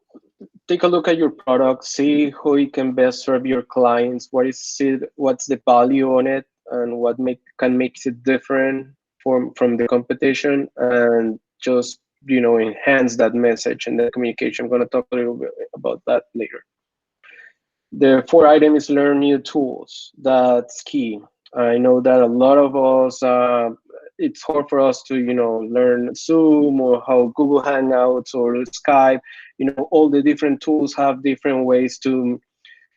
take a look at your product, see how it can best serve your clients. What's the value on it, and what can make it different from the competition, and just enhance that message and that communication. I'm going to talk a little bit about that later. The fourth item is learn new tools. That's key. I know that a lot of us, it's hard for us to, learn Zoom or how Google Hangouts or Skype, all the different tools have different ways to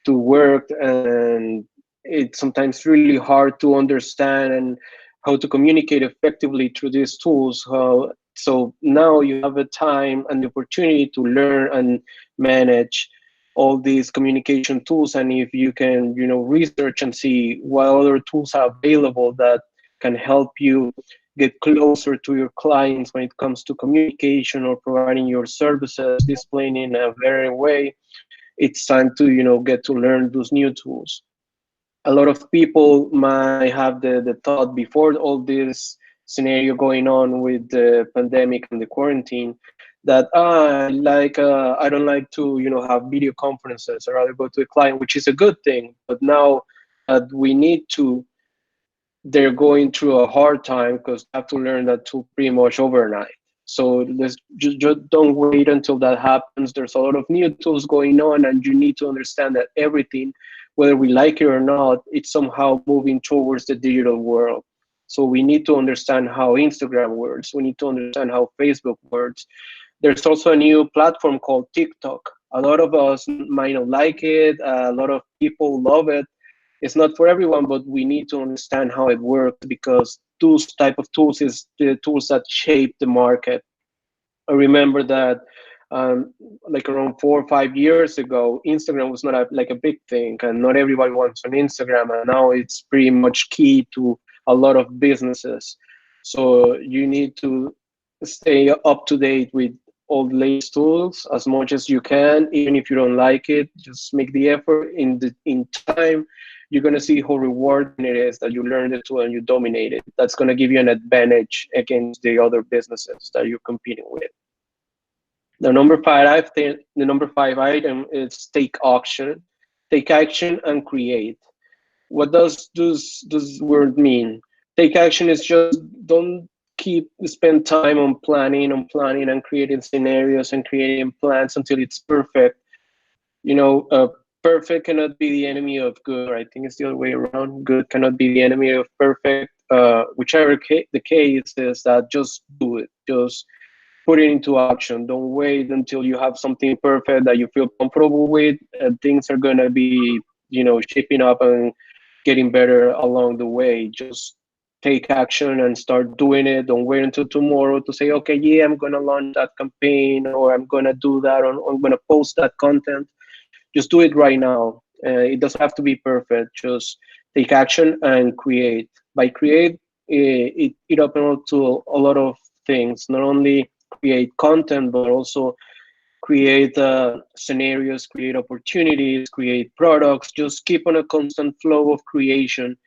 work, and it's sometimes really hard to understand and how to communicate effectively through these tools. So now you have the time and the opportunity to learn and manage all these communication tools, and if you can research and see what other tools are available that can help you get closer to your clients when it comes to communication or providing your services, displaying in a very way, it's time to get to learn those new tools. A lot of people might have the thought before all this scenario going on with the pandemic and the quarantine that I don't like to have video conferences. I'd rather go to a client, which is a good thing. But now that we need to, they're going through a hard time because they have to learn that tool pretty much overnight. So let's just don't wait until that happens. There's a lot of new tools going on, and you need to understand that everything, whether we like it or not, it's somehow moving towards the digital world. So we need to understand how Instagram works. We need to understand how Facebook works. There's also a new platform called TikTok. A lot of us might not like it. A lot of people love it. It's not for everyone, but we need to understand how it works, because those type of tools is the tools that shape the market. I remember that like around 4 or 5 years ago, Instagram was not a big thing, and not everybody wants on Instagram, and now it's pretty much key to a lot of businesses. So you need to stay up to date with all the latest tools as much as you can. Even if you don't like it, just make the effort. In time, you're going to see how rewarding it is that you learn the tool and you dominate it. That's going to give you an advantage against the other businesses that you're competing with. The number five item is take action. Take action and create. What does this word mean? Take action is just don't spend time on planning and creating scenarios and creating plans until it's perfect. Perfect cannot be the enemy of good. I think it's the other way around. Good cannot be the enemy of perfect. Whichever the case is, that just do it. Just put it into action. Don't wait until you have something perfect that you feel comfortable with. Things are gonna be, shaping up and getting better along the way. Just take action and start doing it. Don't wait until tomorrow to say, okay, yeah, I'm gonna launch that campaign, or I'm gonna do that, or I'm gonna post that content. Just do it right now. It doesn't have to be perfect. Just take action and create. By create, it opens up to a lot of things. Not only create content, but also create scenarios, create opportunities, create products. Just keep on a constant flow of creation.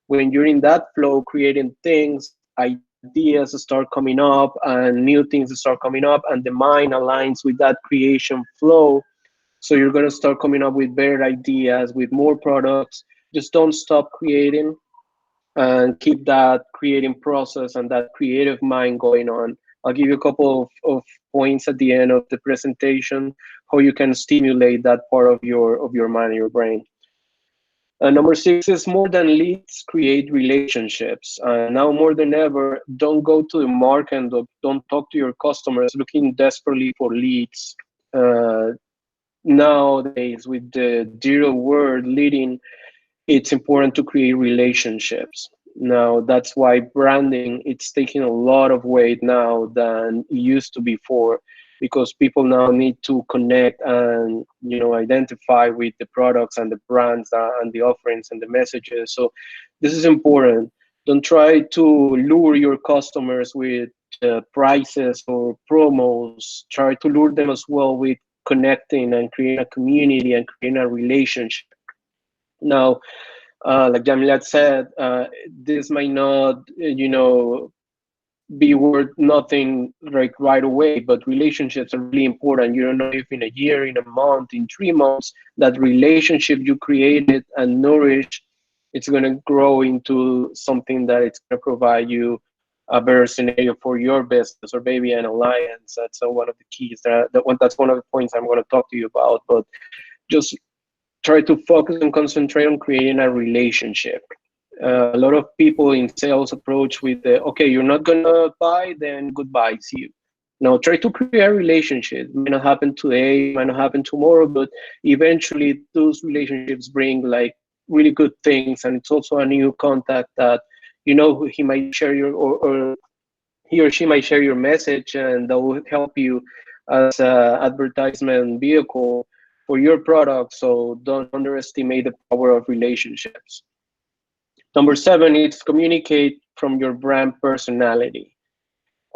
When you're in that flow, creating things, ideas start coming up, and new things start coming up, and the mind aligns with that creation flow. So you're going to start coming up with better ideas, with more products. Just don't stop creating, and keep that creating process and that creative mind going on. I'll give you a couple of points at the end of the presentation, how you can stimulate that part of your mind and your brain. Number 6 is more than leads, create relationships. Now more than ever, don't go to the market and don't talk to your customers looking desperately for leads. Nowadays, with the digital world leading, it's important to create relationships. Now, that's why branding, it's taking a lot of weight now than it used to before, because people now need to connect and identify with the products and the brands and the offerings and the messages. So this is important. Don't try to lure your customers with prices or promos. Try to lure them as well with connecting and creating a community and creating a relationship. Now, like Jamilat said, this might not, be worth nothing right away, but relationships are really important. You don't know if in a year, in a month, in 3 months, that relationship you created and nourished, it's going to grow into something that it's going to provide you a better scenario for your business, or maybe an alliance. That's one of the keys. That's one of the points I'm going to talk to you about. But just try to focus and concentrate on creating a relationship. A lot of people in sales approach with the, okay, you're not gonna buy, then goodbye, see you. No, try to create a relationship. It might not happen today, might not happen tomorrow, but eventually those relationships bring like really good things, and it's also a new contact that he might share or he or she might share your message, and that will help you as an advertisement vehicle for your product. So don't underestimate the power of relationships. Number 7 is communicate from your brand personality.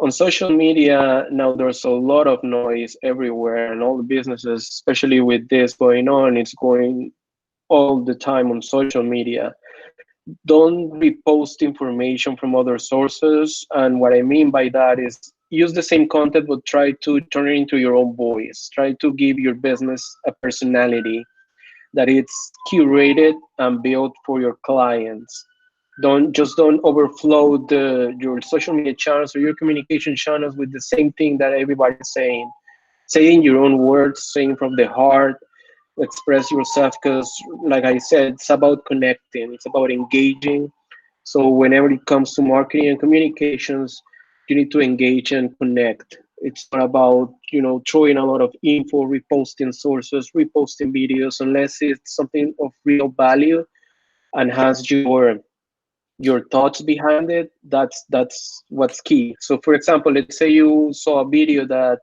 On social media now, there's a lot of noise everywhere, and all the businesses, especially with this going on, it's going all the time on social media. Don't repost information from other sources. And what I mean by that is use the same content, but try to turn it into your own voice. Try to give your business a personality that it's curated and built for your clients. Don't overflow your social media channels or your communication channels with the same thing that everybody's saying. Say in your own words, saying from the heart, express yourself, because like I said, it's about connecting, it's about engaging. So whenever it comes to marketing and communications, you need to engage and connect. It's not about throwing a lot of info, reposting sources, reposting videos, unless it's something of real value and has your thoughts behind it. That's what's key. So for example, let's say you saw a video that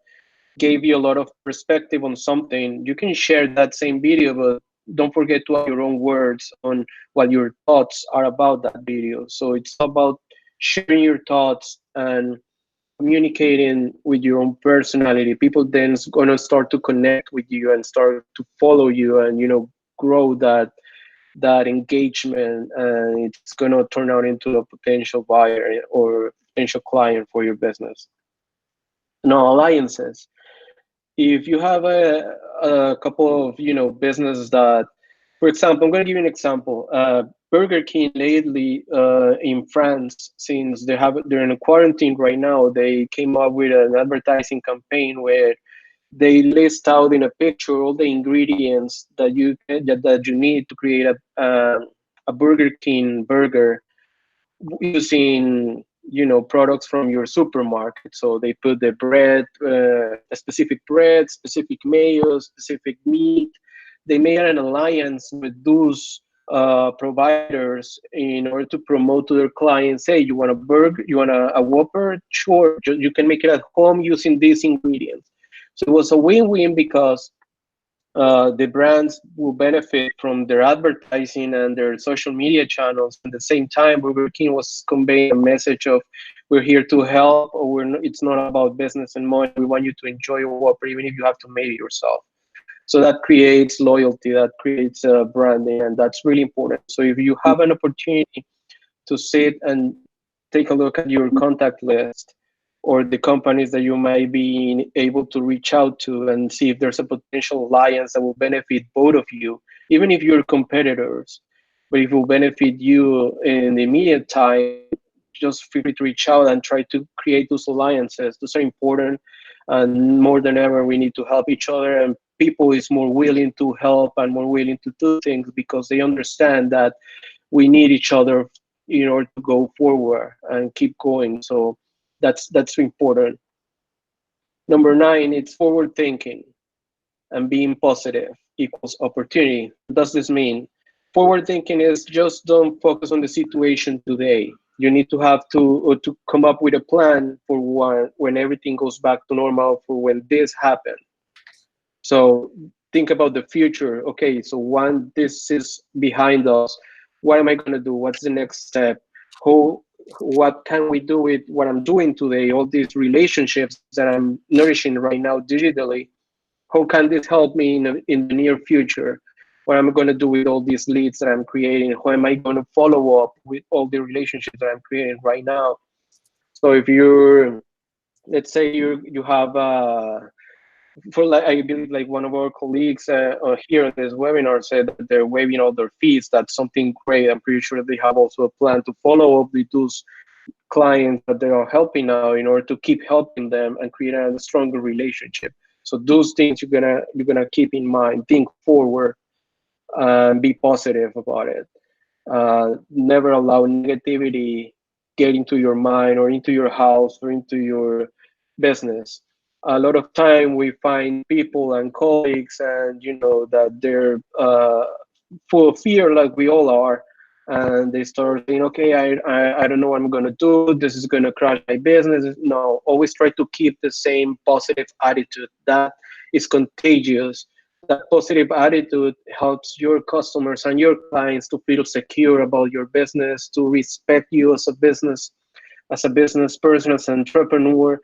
gave you a lot of perspective on something. You can share that same video, but don't forget to add your own words on what your thoughts are about that video. So it's about sharing your thoughts and communicating with your own personality. People then is going to start to connect with you and start to follow you, and grow that engagement, and it's going to turn out into a potential buyer or potential client for your business. Now, alliances. If you have a couple of businesses that, for example, I'm going to give you an example. Burger King lately in France, since they're in a quarantine right now, they came up with an advertising campaign where they list out in a picture all the ingredients that you need to create a Burger King burger using products from your supermarket. So they put the bread, a specific bread, specific mayo, specific meat. They made an alliance with those providers in order to promote to their clients, hey, you want a burger, you want a Whopper? Sure, you can make it at home using these ingredients. So it was a win-win, because the brands will benefit from their advertising and their social media channels. At the same time, Burger King was conveying a message of, we're here to help, or it's not about business and money. We want you to enjoy your Whopper, even if you have to make it yourself. So that creates loyalty, that creates branding, and that's really important. So if you have an opportunity to sit and take a look at your contact list, or the companies that you might be able to reach out to, and see if there's a potential alliance that will benefit both of you, even if you're competitors, but if it will benefit you in the immediate time, just feel free to reach out and try to create those alliances. Those are important, and more than ever, we need to help each other, and people is more willing to help and more willing to do things because they understand that we need each other in order to go forward and keep going. So that's important. Number 9, it's forward thinking and being positive equals opportunity. What does this mean? Forward thinking is just don't focus on the situation today. You need to have to come up with a plan for when everything goes back to normal, for when this happens. So think about the future. Okay, so when this is behind us, what am I going to do? What's the next step? What can we do with what I'm doing today? All these relationships that I'm nourishing right now digitally, how can this help me in the near future? What am I going to do with all these leads that I'm creating? How am I going to follow up with all the relationships that I'm creating right now? So if let's say you have I believe like one of our colleagues here in this webinar said that they're waiving all their fees. That's something great. I'm pretty sure they have also a plan to follow up with those clients that they are helping out in order to keep helping them and create a stronger relationship. So those things you're gonna keep in mind, think forward, and be positive about it. Never allow negativity get into your mind or into your house or into your business. A lot of time we find people and colleagues, and that they're full of fear, like we all are, and they start saying, "Okay, I don't know what I'm gonna do. This is gonna crash my business." No, always try to keep the same positive attitude. That is contagious. That positive attitude helps your customers and your clients to feel secure about your business, to respect you as a business person, as an entrepreneur.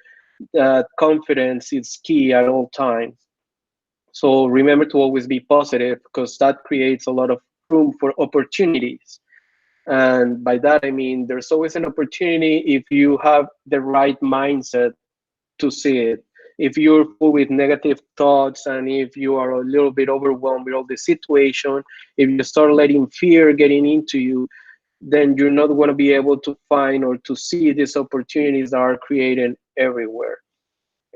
That confidence is key at all times. So remember to always be positive, because that creates a lot of room for opportunities. And by that, I mean, there's always an opportunity if you have the right mindset to see it. If you're full with negative thoughts, and if you are a little bit overwhelmed with all the situation, if you start letting fear getting into you, then you're not going to be able to find or to see these opportunities that are created everywhere.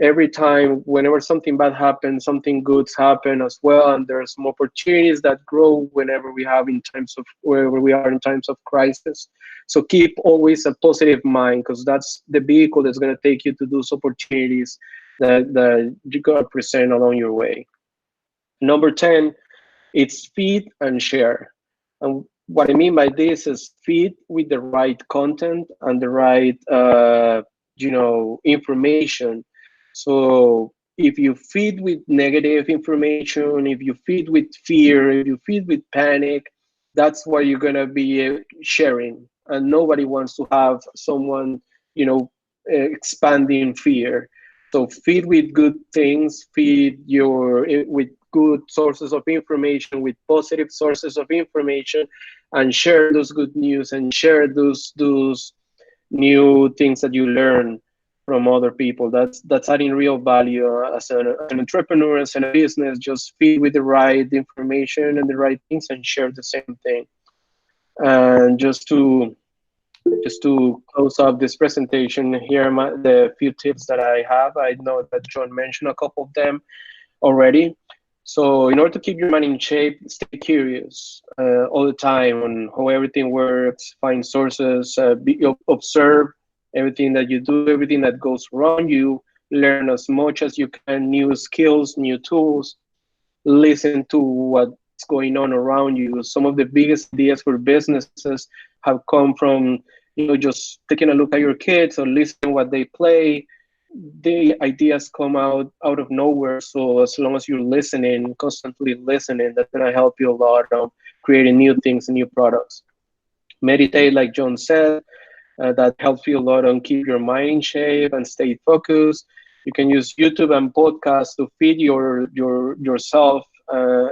Every time, whenever something bad happens, something good's happen as well, and there's some opportunities that grow whenever we have in times of wherever we are in times of crisis. So keep always a positive mind, because that's the vehicle that's going to take you to those opportunities that you're going to present along your way. Number 10, it's feed and share. And what I mean by this is feed with the right content and the right information. So if you feed with negative information, if you feed with fear, if you feed with panic, that's what you're gonna be sharing. And nobody wants to have someone, expanding fear. So feed with good things, feed with good sources of information, with positive sources of information, and share those good news and share those new things that you learn from other people. That's adding real value as an entrepreneur, as a business. Just feed with the right information and the right things, and share the same thing. And just to close up this presentation, here are the few tips that I have. I know that John mentioned a couple of them already. So in order to keep your mind in shape, stay curious all the time on how everything works, find sources, observe everything that you do, everything that goes around you, learn as much as you can, new skills, new tools, listen to what's going on around you. Some of the biggest ideas for businesses have come from just taking a look at your kids or listening what they play. The ideas come out of nowhere. So as long as you're listening, constantly listening, that's going to help you a lot on creating new things and new products. Meditate, like John said. That helps you a lot on keep your mind in shape and stay focused. You can use YouTube and podcasts to feed yourself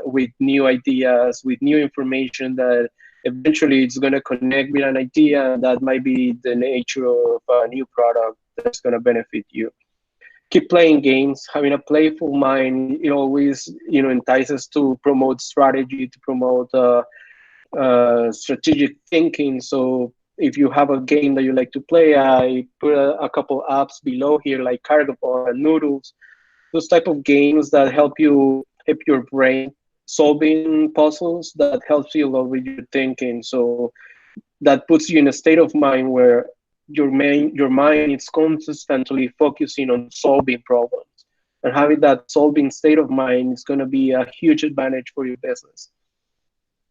with new ideas, with new information that eventually it's going to connect with an idea, and that might be the nature of a new product that's going to benefit you. Keep playing games. Having a playful mind, it always entices to promote strategy, to promote strategic thinking. So if you have a game that you like to play, I put a couple apps below here, like Cargabon and Noodles. Those type of games that help your brain solving puzzles, that helps you a lot with your thinking. So that puts you in a state of mind where your mind is constantly focusing on solving problems. And having that solving state of mind is going to be a huge advantage for your business.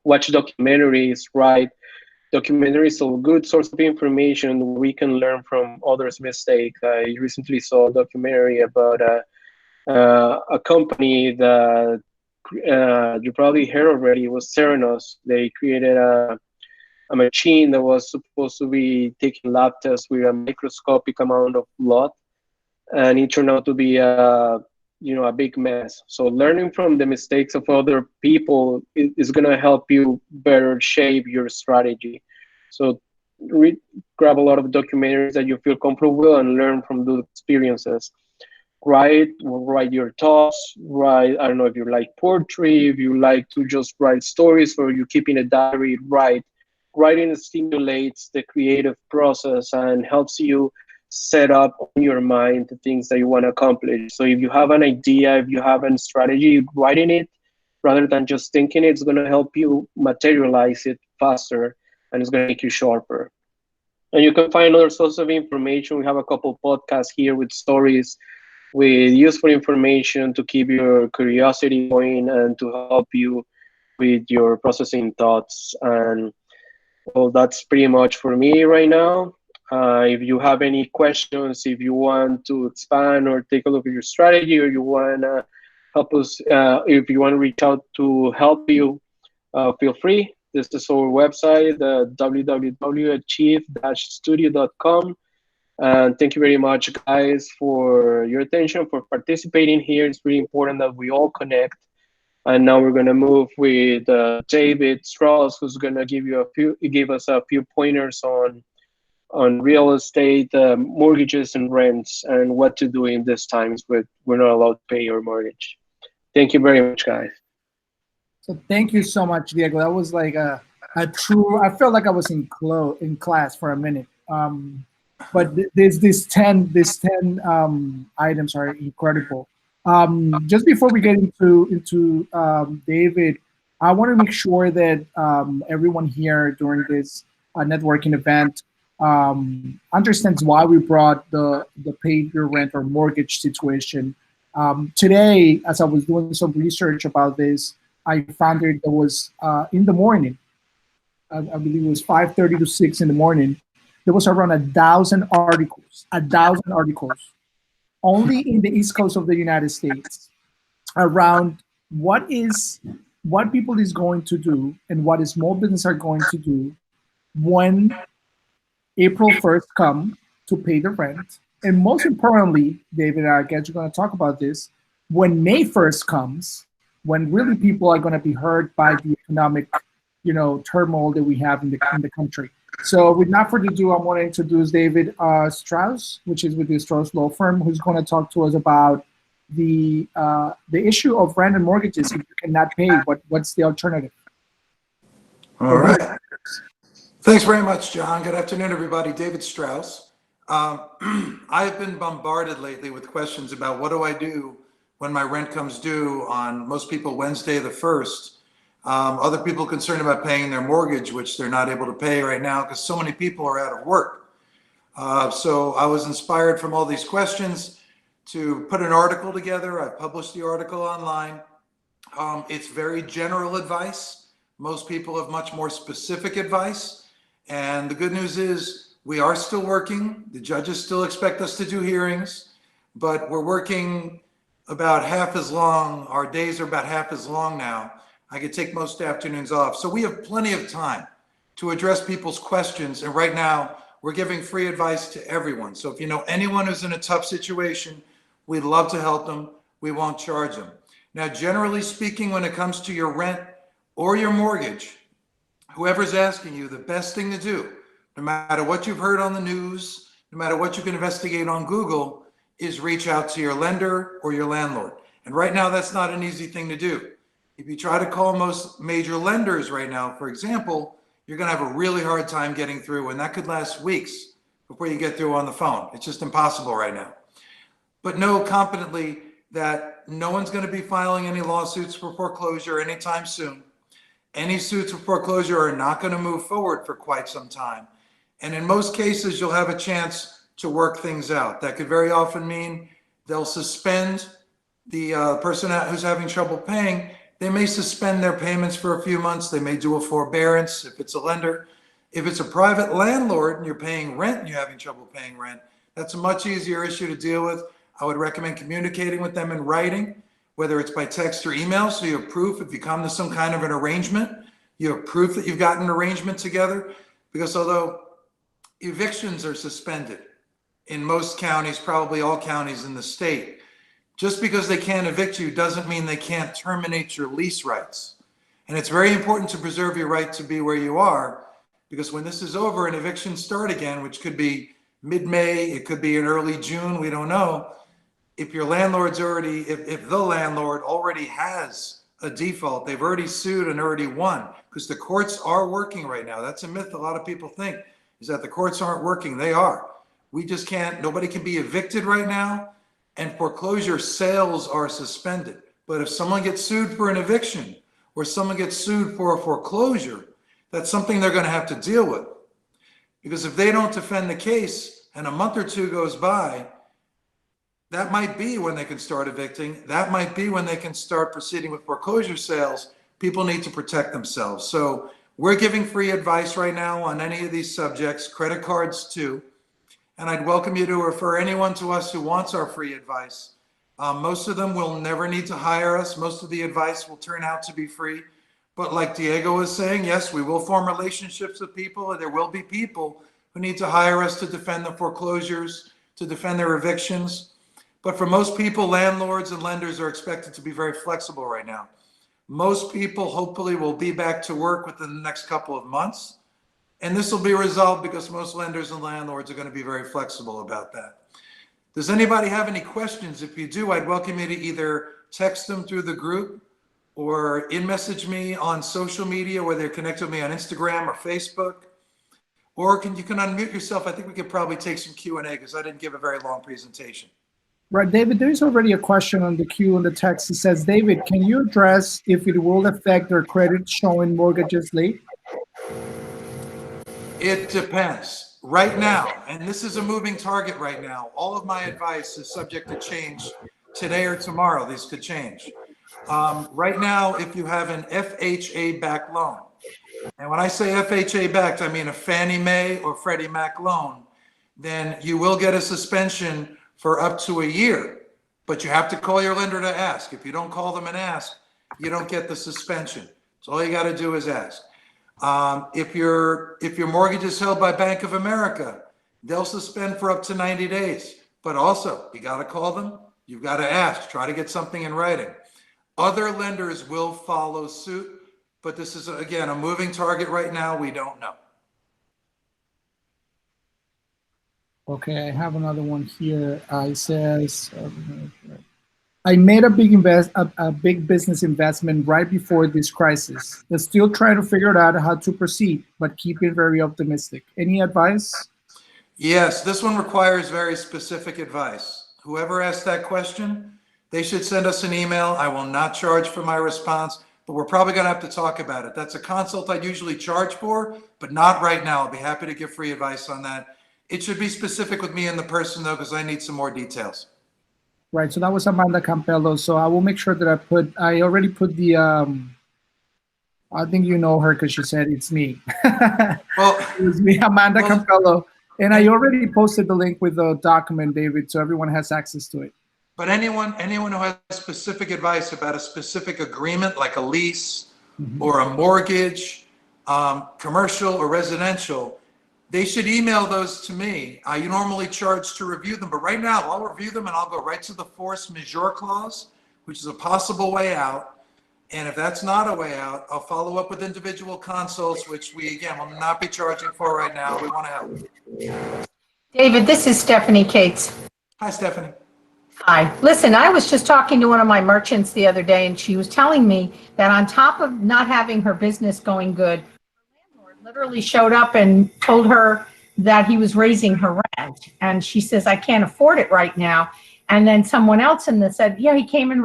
Watch documentaries, right? Documentaries are a good source of information. We can learn from others' mistakes. I recently saw a documentary about a company that you probably heard already. It was Theranos. They created a machine that was supposed to be taking lab tests with a microscopic amount of blood, and it turned out to be a big mess. So learning from the mistakes of other people is going to help you better shape your strategy. So grab a lot of documentaries that you feel comfortable with and learn from those experiences. Write your thoughts. Write, I don't know if you like poetry, if you like to just write stories, or you keep in a diary, write writing stimulates the creative process and helps you set up in your mind the things that you want to accomplish. So if you have an idea, if you have a strategy, writing it rather than just thinking it's going to help you materialize it faster, and it's going to make you sharper. And you can find other sources of information. We have a couple podcasts here with stories, with useful information to keep your curiosity going and to help you with your processing thoughts. And well, that's pretty much for me right now. If you have any questions, if you want to expand or take a look at your strategy, or you want to help us, if you want to reach out to help you, feel free. This is our website, www.achieve-studio.com. And thank you very much, guys, for your attention, for participating here. It's really important that we all connect. And now we're going to move with David Strauss, who's going to give us a few pointers on real estate, mortgages and rents, and what to do in these times when we're not allowed to pay your mortgage. Thank you very much, guys. So thank you so much, Diego. That was like a true, I felt like I was in class for a minute. But these 10 items are incredible. Just before we get into David, I want to make sure that everyone here during this networking event understands why we brought the pay your rent or mortgage situation. Today, as I was doing some research about this, I found there was in the morning, I believe it was 5:30 to 6 in the morning, there was around 1,000 articles, only in the East Coast of the United States, around what people is going to do and what small business are going to do when April 1st come to pay the rent. And most importantly, David, I guess you're going to talk about this, when May 1st comes, when really people are going to be hurt by the economic, turmoil that we have in the country. So with not further ado, I want to introduce David Strauss, which is with the Strauss Law Firm, who's going to talk to us about the issue of rent and mortgages. If you cannot pay, what's the alternative? All right. Thanks very much, John. Good afternoon, everybody. David Strauss. I've been bombarded lately with questions about what do I do when my rent comes due on most people Wednesday the 1st. Other people concerned about paying their mortgage, which they're not able to pay right now because so many people are out of work. So I was inspired from all these questions to put an article together. I published the article online. It's very general advice. Most people have much more specific advice. And the good news is we are still working. The judges still expect us to do hearings, but we're working about half as long. Our days are about half as long now. I could take most afternoons off. So we have plenty of time to address people's questions. And right now we're giving free advice to everyone. So if you know anyone who's in a tough situation, we'd love to help them. We won't charge them. Now, generally speaking, when it comes to your rent or your mortgage, whoever's asking you, the best thing to do, no matter what you've heard on the news, no matter what you can investigate on Google, is reach out to your lender or your landlord. And right now, that's not an easy thing to do. If you try to call most major lenders right now, for example, you're going to have a really hard time getting through, and that could last weeks before you get through on the phone. It's just impossible right now. But know confidently that no one's going to be filing any lawsuits for foreclosure anytime soon. Any suits for foreclosure are not going to move forward for quite some time. And in most cases, you'll have a chance to work things out. That could very often mean they'll suspend the person who's having trouble paying. They may suspend their payments for a few months. They may do a forbearance if it's a lender. If it's a private landlord and you're paying rent and you're having trouble paying rent, that's a much easier issue to deal with. I would recommend communicating with them in writing, whether it's by text or email, so you have proof. If you come to some kind of an arrangement, you have proof that you've gotten an arrangement together. Because although evictions are suspended in most counties, probably all counties in the state, just because they can't evict you doesn't mean they can't terminate your lease rights. And it's very important to preserve your right to be where you are, because when this is over and evictions start again, which could be mid-May, it could be in early June, we don't know. If your landlord's already, if the landlord already has a default. They've already sued and already won because the courts are working right now. That's a myth a lot of people think, is that the courts aren't working. They are. We just can't, nobody can be evicted right now, and foreclosure sales are suspended. But if someone gets sued for an eviction or someone gets sued for a foreclosure, that's something they're going to have to deal with. Because if they don't defend the case and a month or two goes by, that might be when they can start evicting. That might be when they can start proceeding with foreclosure sales. People need to protect themselves. So we're giving free advice right now on any of these subjects, credit cards too. And I'd welcome you to refer anyone to us who wants our free advice. Most of them will never need to hire us. Most of the advice will turn out to be free. But like Diego was saying, yes, we will form relationships with people, and there will be people who need to hire us to defend the foreclosures, to defend their evictions. But for most people, landlords and lenders are expected to be very flexible right now. Most people hopefully will be back to work within the next couple of months. And this will be resolved because most lenders and landlords are going to be very flexible about that. Does anybody have any questions? If you do, I'd welcome you to either text them through the group or in-message me on social media, whether you're connected with me on Instagram or Facebook. Or you can unmute yourself. I think we could probably take some Q&A because I didn't give a very long presentation. Right, David, there's already a question on the queue in the text. It says, David, can you address if it will affect their credit showing mortgages late? It depends. Right now, and this is a moving target right now, all of my advice is subject to change today or tomorrow. These could change. Right now, if you have an FHA-backed loan, and when I say FHA-backed, I mean a Fannie Mae or Freddie Mac loan, then you will get a suspension for up to a year. But you have to call your lender to ask. If you don't call them and ask, you don't get the suspension. So all you got to do is ask. If your mortgage is held by Bank of America, they'll suspend for up to 90 days. But also, you got to call them. You've got to ask. Try to get something in writing. Other lenders will follow suit, but this is, again, a moving target right now. We don't know. Okay, I have another one here. It says, I made a big business investment right before this crisis. I'm still trying to figure out how to proceed, but keeping very optimistic. Any advice? Yes, this one requires very specific advice. Whoever asked that question, they should send us an email. I will not charge for my response, but we're probably going to have to talk about it. That's a consult I usually charge for, but not right now. I'll be happy to give free advice on that. It should be specific with me and the person, though, because I need some more details. Right, so that was Amanda Campello. So I will make sure that I already put the, I think you know her because she said it's me. Well, it's me, Amanda Campello. And I already posted the link with the document, David, so everyone has access to it. But anyone who has specific advice about a specific agreement, like a lease or a mortgage, commercial or residential, they should email those to me. I normally charge to review them, but right now I'll review them and I'll go right to the force majeure clause, which is a possible way out. And if that's not a way out, I'll follow up with individual consults, which we, again, will not be charging for right now. We want to help. David, this is Stephanie Cates. Hi, Stephanie. Hi. Listen, I was just talking to one of my merchants the other day, and she was telling me that on top of not having her business going good, her landlord literally showed up and told her that he was raising her rent. And she says, I can't afford it right now. And then someone else in this said, yeah, he came and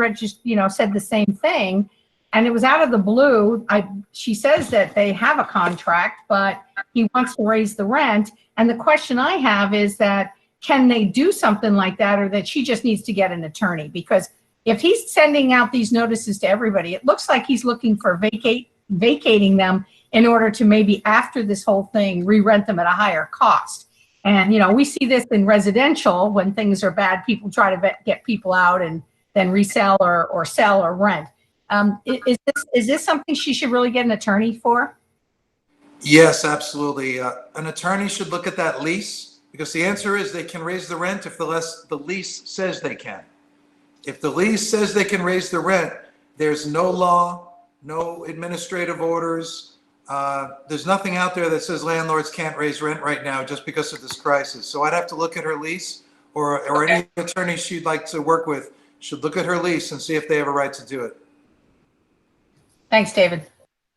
said the same thing. And it was out of the blue. She says that they have a contract, but he wants to raise the rent. And the question I have is that, can they do something like that, or that she just needs to get an attorney? Because if he's sending out these notices to everybody, it looks like he's looking for vacating them in order to maybe, after this whole thing, re-rent them at a higher cost. And, we see this in residential. When things are bad, people try to get people out and then resell or sell or rent. Is this something she should really get an attorney for? Yes, absolutely. An attorney should look at that lease, because the answer is they can raise the rent if the lease says they can. If the lease says they can raise the rent, there's no law, no administrative orders. There's nothing out there that says landlords can't raise rent right now just because of this crisis. So I'd have to look at her lease, or any attorney she'd like to work with should look at her lease and see if they have a right to do it. Thanks, David.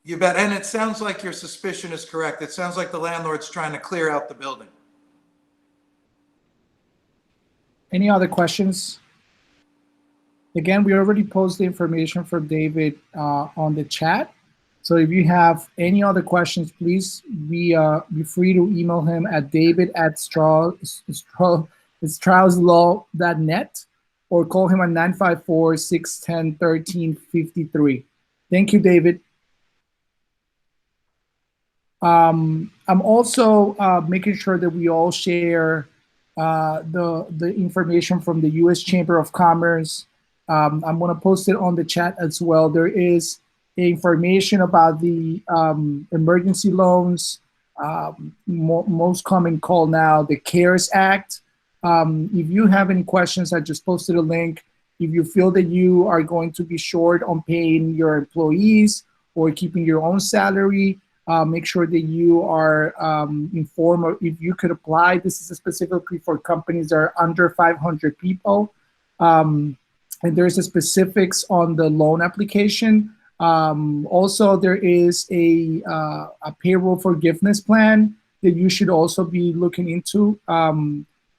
You bet. And it sounds like your suspicion is correct. It sounds like the landlord's trying to clear out the building. Any other questions? Again, we already posted the information for David on the chat. So if you have any other questions, please be free to email him at david@strausslaw.net or call him on 954-610-1353. Thank you, David. I'm also making sure that we all share the information from the U.S. Chamber of Commerce. I'm going to post it on the chat as well. There is information about the emergency loans, most common called now the CARES Act. If you have any questions, I just posted a link. If you feel that you are going to be short on paying your employees or keeping your own salary, make sure that you are informed of if you could apply. This is specifically for companies that are under 500 people. And there's the specifics on the loan application. Also, there is a payroll forgiveness plan that you should also be looking into.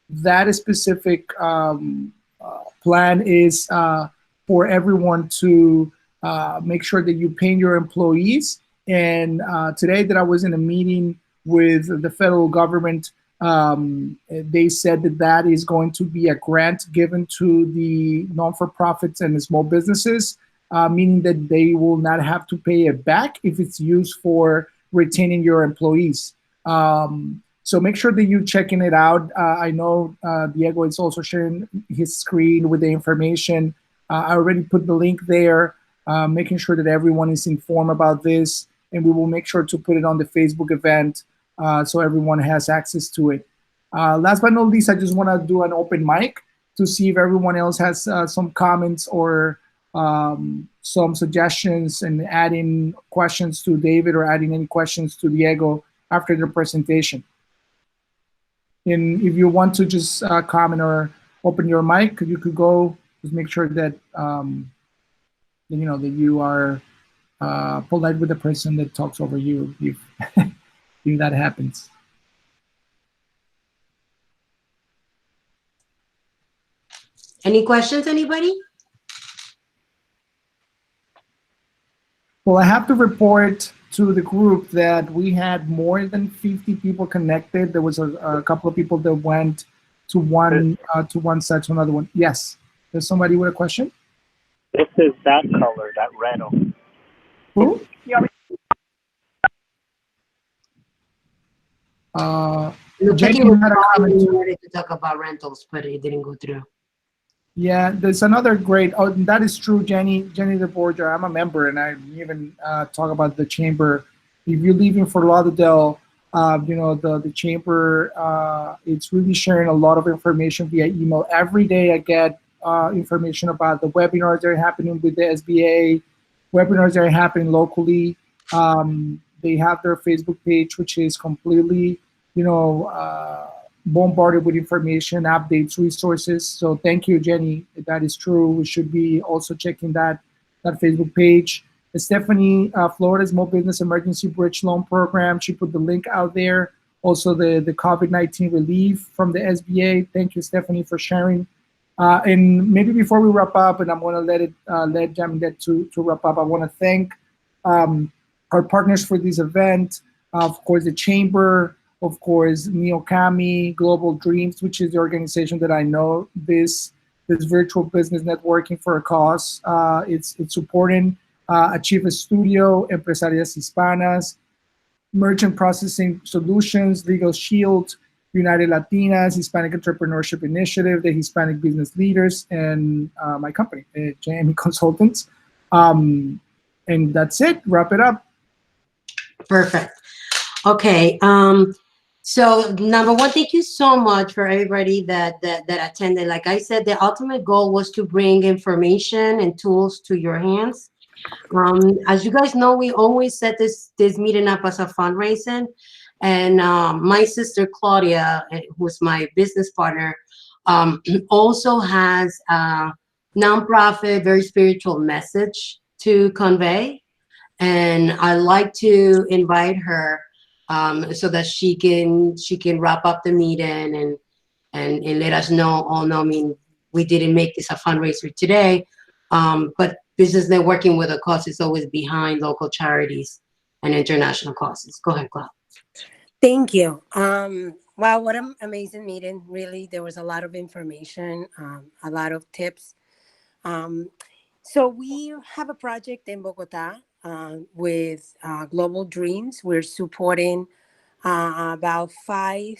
That specific plan is for everyone to make sure that you pay your employees. And today that I was in a meeting with the federal government, they said that that is going to be a grant given to the non-for-profits and the small businesses, meaning that they will not have to pay it back if it's used for retaining your employees. So make sure that you're checking it out. I know Diego is also sharing his screen with the information. I already put the link there, making sure that everyone is informed about this, and we will make sure to put it on the Facebook event so everyone has access to it. Last but not least, I just want to do an open mic to see if everyone else has some comments or some suggestions and adding questions to David or adding any questions to Diego after the presentation. And if you want to just comment or open your mic, you could go. Just make sure that you know that you are polite with the person that talks over you if, if that happens. Any questions, anybody? Well, I have to report to the group that we had more than 50 people connected. There was a couple of people that went to one side to another one. Yes, there's somebody with a question? This is that color, that rental. Who? Jenny Jenny had a comment. wanted to talk about rentals, but it didn't go through. Yeah, there's another great. Oh, that is true, Jenny de Borgia. I'm a member, and I even talk about the chamber. If you're leaving for Lauderdale, you know the chamber. It's really sharing a lot of information via email. Every day, I get information about the webinars that are happening with the SBA, webinars that are happening locally. They have their Facebook page, which is completely, you know, bombarded with information, updates, resources. So thank you, Jenny. That is true. We should be also checking that Facebook page. Stephanie, Florida Small Business Emergency Bridge Loan Program. She put the link out there. Also the COVID-19 relief from the SBA. Thank you, Stephanie, for sharing. And maybe before we wrap up, and I'm going to let Jam get to wrap up, I want to thank our partners for this event. Of course, the Chamber, of course, Neokami, Global Dreams, which is the organization that I know this virtual business networking for a cause. It's supporting Achieve Studio, Empresarias Hispanas, Merchant Processing Solutions, Legal Shield, United Latinas, Hispanic Entrepreneurship Initiative, the Hispanic Business Leaders, and my company, JME Consultants. And that's it. Wrap it up. Perfect. Okay. So number one, thank you so much for everybody that attended. Like I said, the ultimate goal was to bring information and tools to your hands. As you guys know, we always set this meeting up as a fundraising. And my sister Claudia, who's my business partner, also has a nonprofit, very spiritual message to convey. and I like to invite her so that she can wrap up the meeting and let us know. Oh no, I mean, we didn't make this a fundraiser today, but business networking with a cause is always behind local charities and international causes. Go ahead, Clau. Thank you. Wow, what an amazing meeting. Really, there was a lot of information, a lot of tips. So we have a project in Bogota with Global Dreams. We're supporting about 5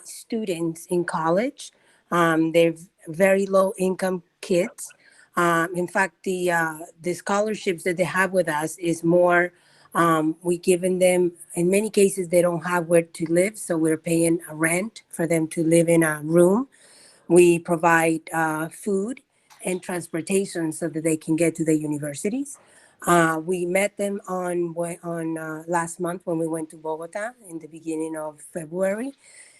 students in college. They're very low income kids. In fact, the scholarships that they have with us is more, we giving them, in many cases, they don't have where to live. So we're paying a rent for them to live in a room. We provide food and transportation so that they can get to the universities. We met them on last month when we went to Bogota in the beginning of February,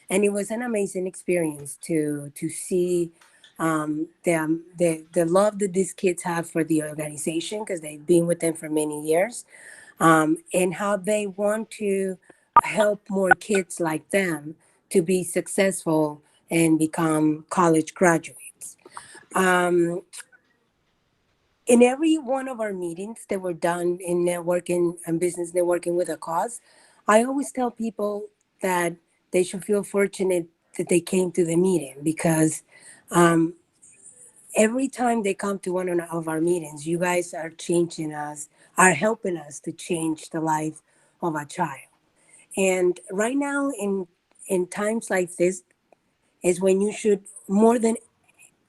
and it was an amazing experience to see the love that these kids have for the organization, because they've been with them for many years, and how they want to help more kids like them to be successful and become college graduates. In every one of our meetings that were done in networking and business networking with a cause, I always tell people that they should feel fortunate that they came to the meeting, because every time they come to one of our meetings, you guys are changing us, are helping us to change the life of a child. And right now, in times like this, is when you should, more than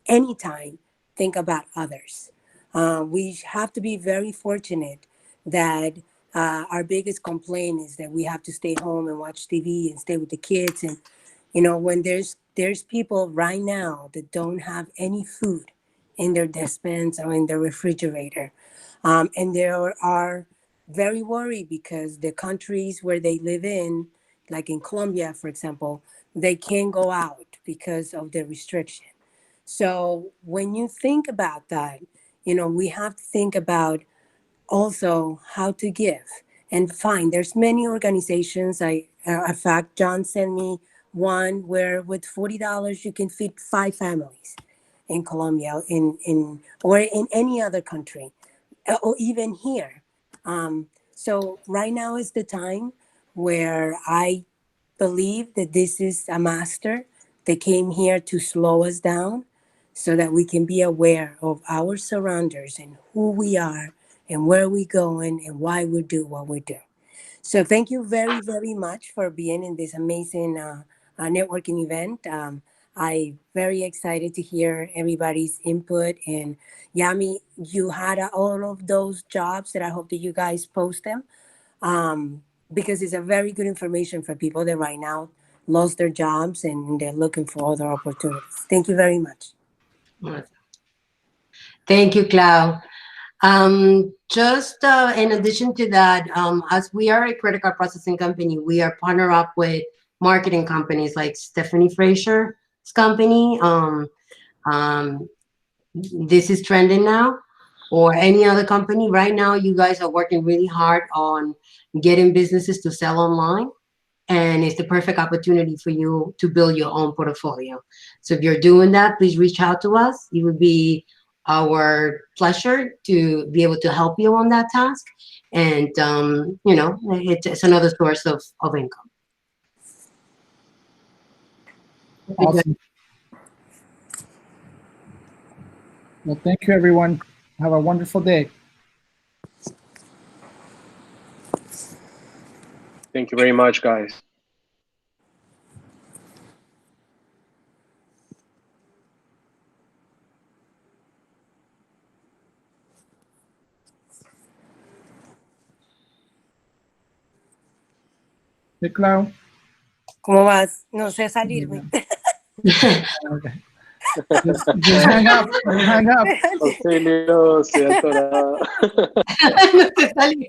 any time, think about others. We have to be very fortunate that our biggest complaint is that we have to stay home and watch TV and stay with the kids. And, you know, when there's people right now that don't have any food in their despense or in their refrigerator. And they are very worried because the countries where they live in, like in Colombia, for example, they can't go out because of the restriction. So when you think about that, you know, we have to think about also how to give and find. There's many organizations. In fact, John sent me one where with $40 you can feed 5 families in Colombia, or in any other country, or even here. So right now is the time where I believe that this is a master that came here to slow us down so that we can be aware of our surroundings and who we are and where we're going and why we do what we do. So thank you very, very much for being in this amazing networking event. I'm very excited to hear everybody's input. And Yami, you had all of those jobs that I hope that you guys post them, because it's a very good information for people that right now lost their jobs and they're looking for other opportunities. Thank you very much. Thank you, Clau. Just in addition to that, as we are a credit card processing company, we are partner up with marketing companies like Stephanie Fraser's company. This is trending now, or any other company. Right now, you guys are working really hard on getting businesses to sell online. And it's the perfect opportunity for you to build your own portfolio. So if you're doing that, please reach out to us. It would be our pleasure to be able to help you on that task. And, you know, it's another source of income. Awesome. Well, thank you, everyone. Have a wonderful day. Thank you very much, guys. Hey, Clau. ¿Cómo vas? No sé salirme. Okay. Just hang up. Hang up. Auxilio, estoy atorado. No te salió.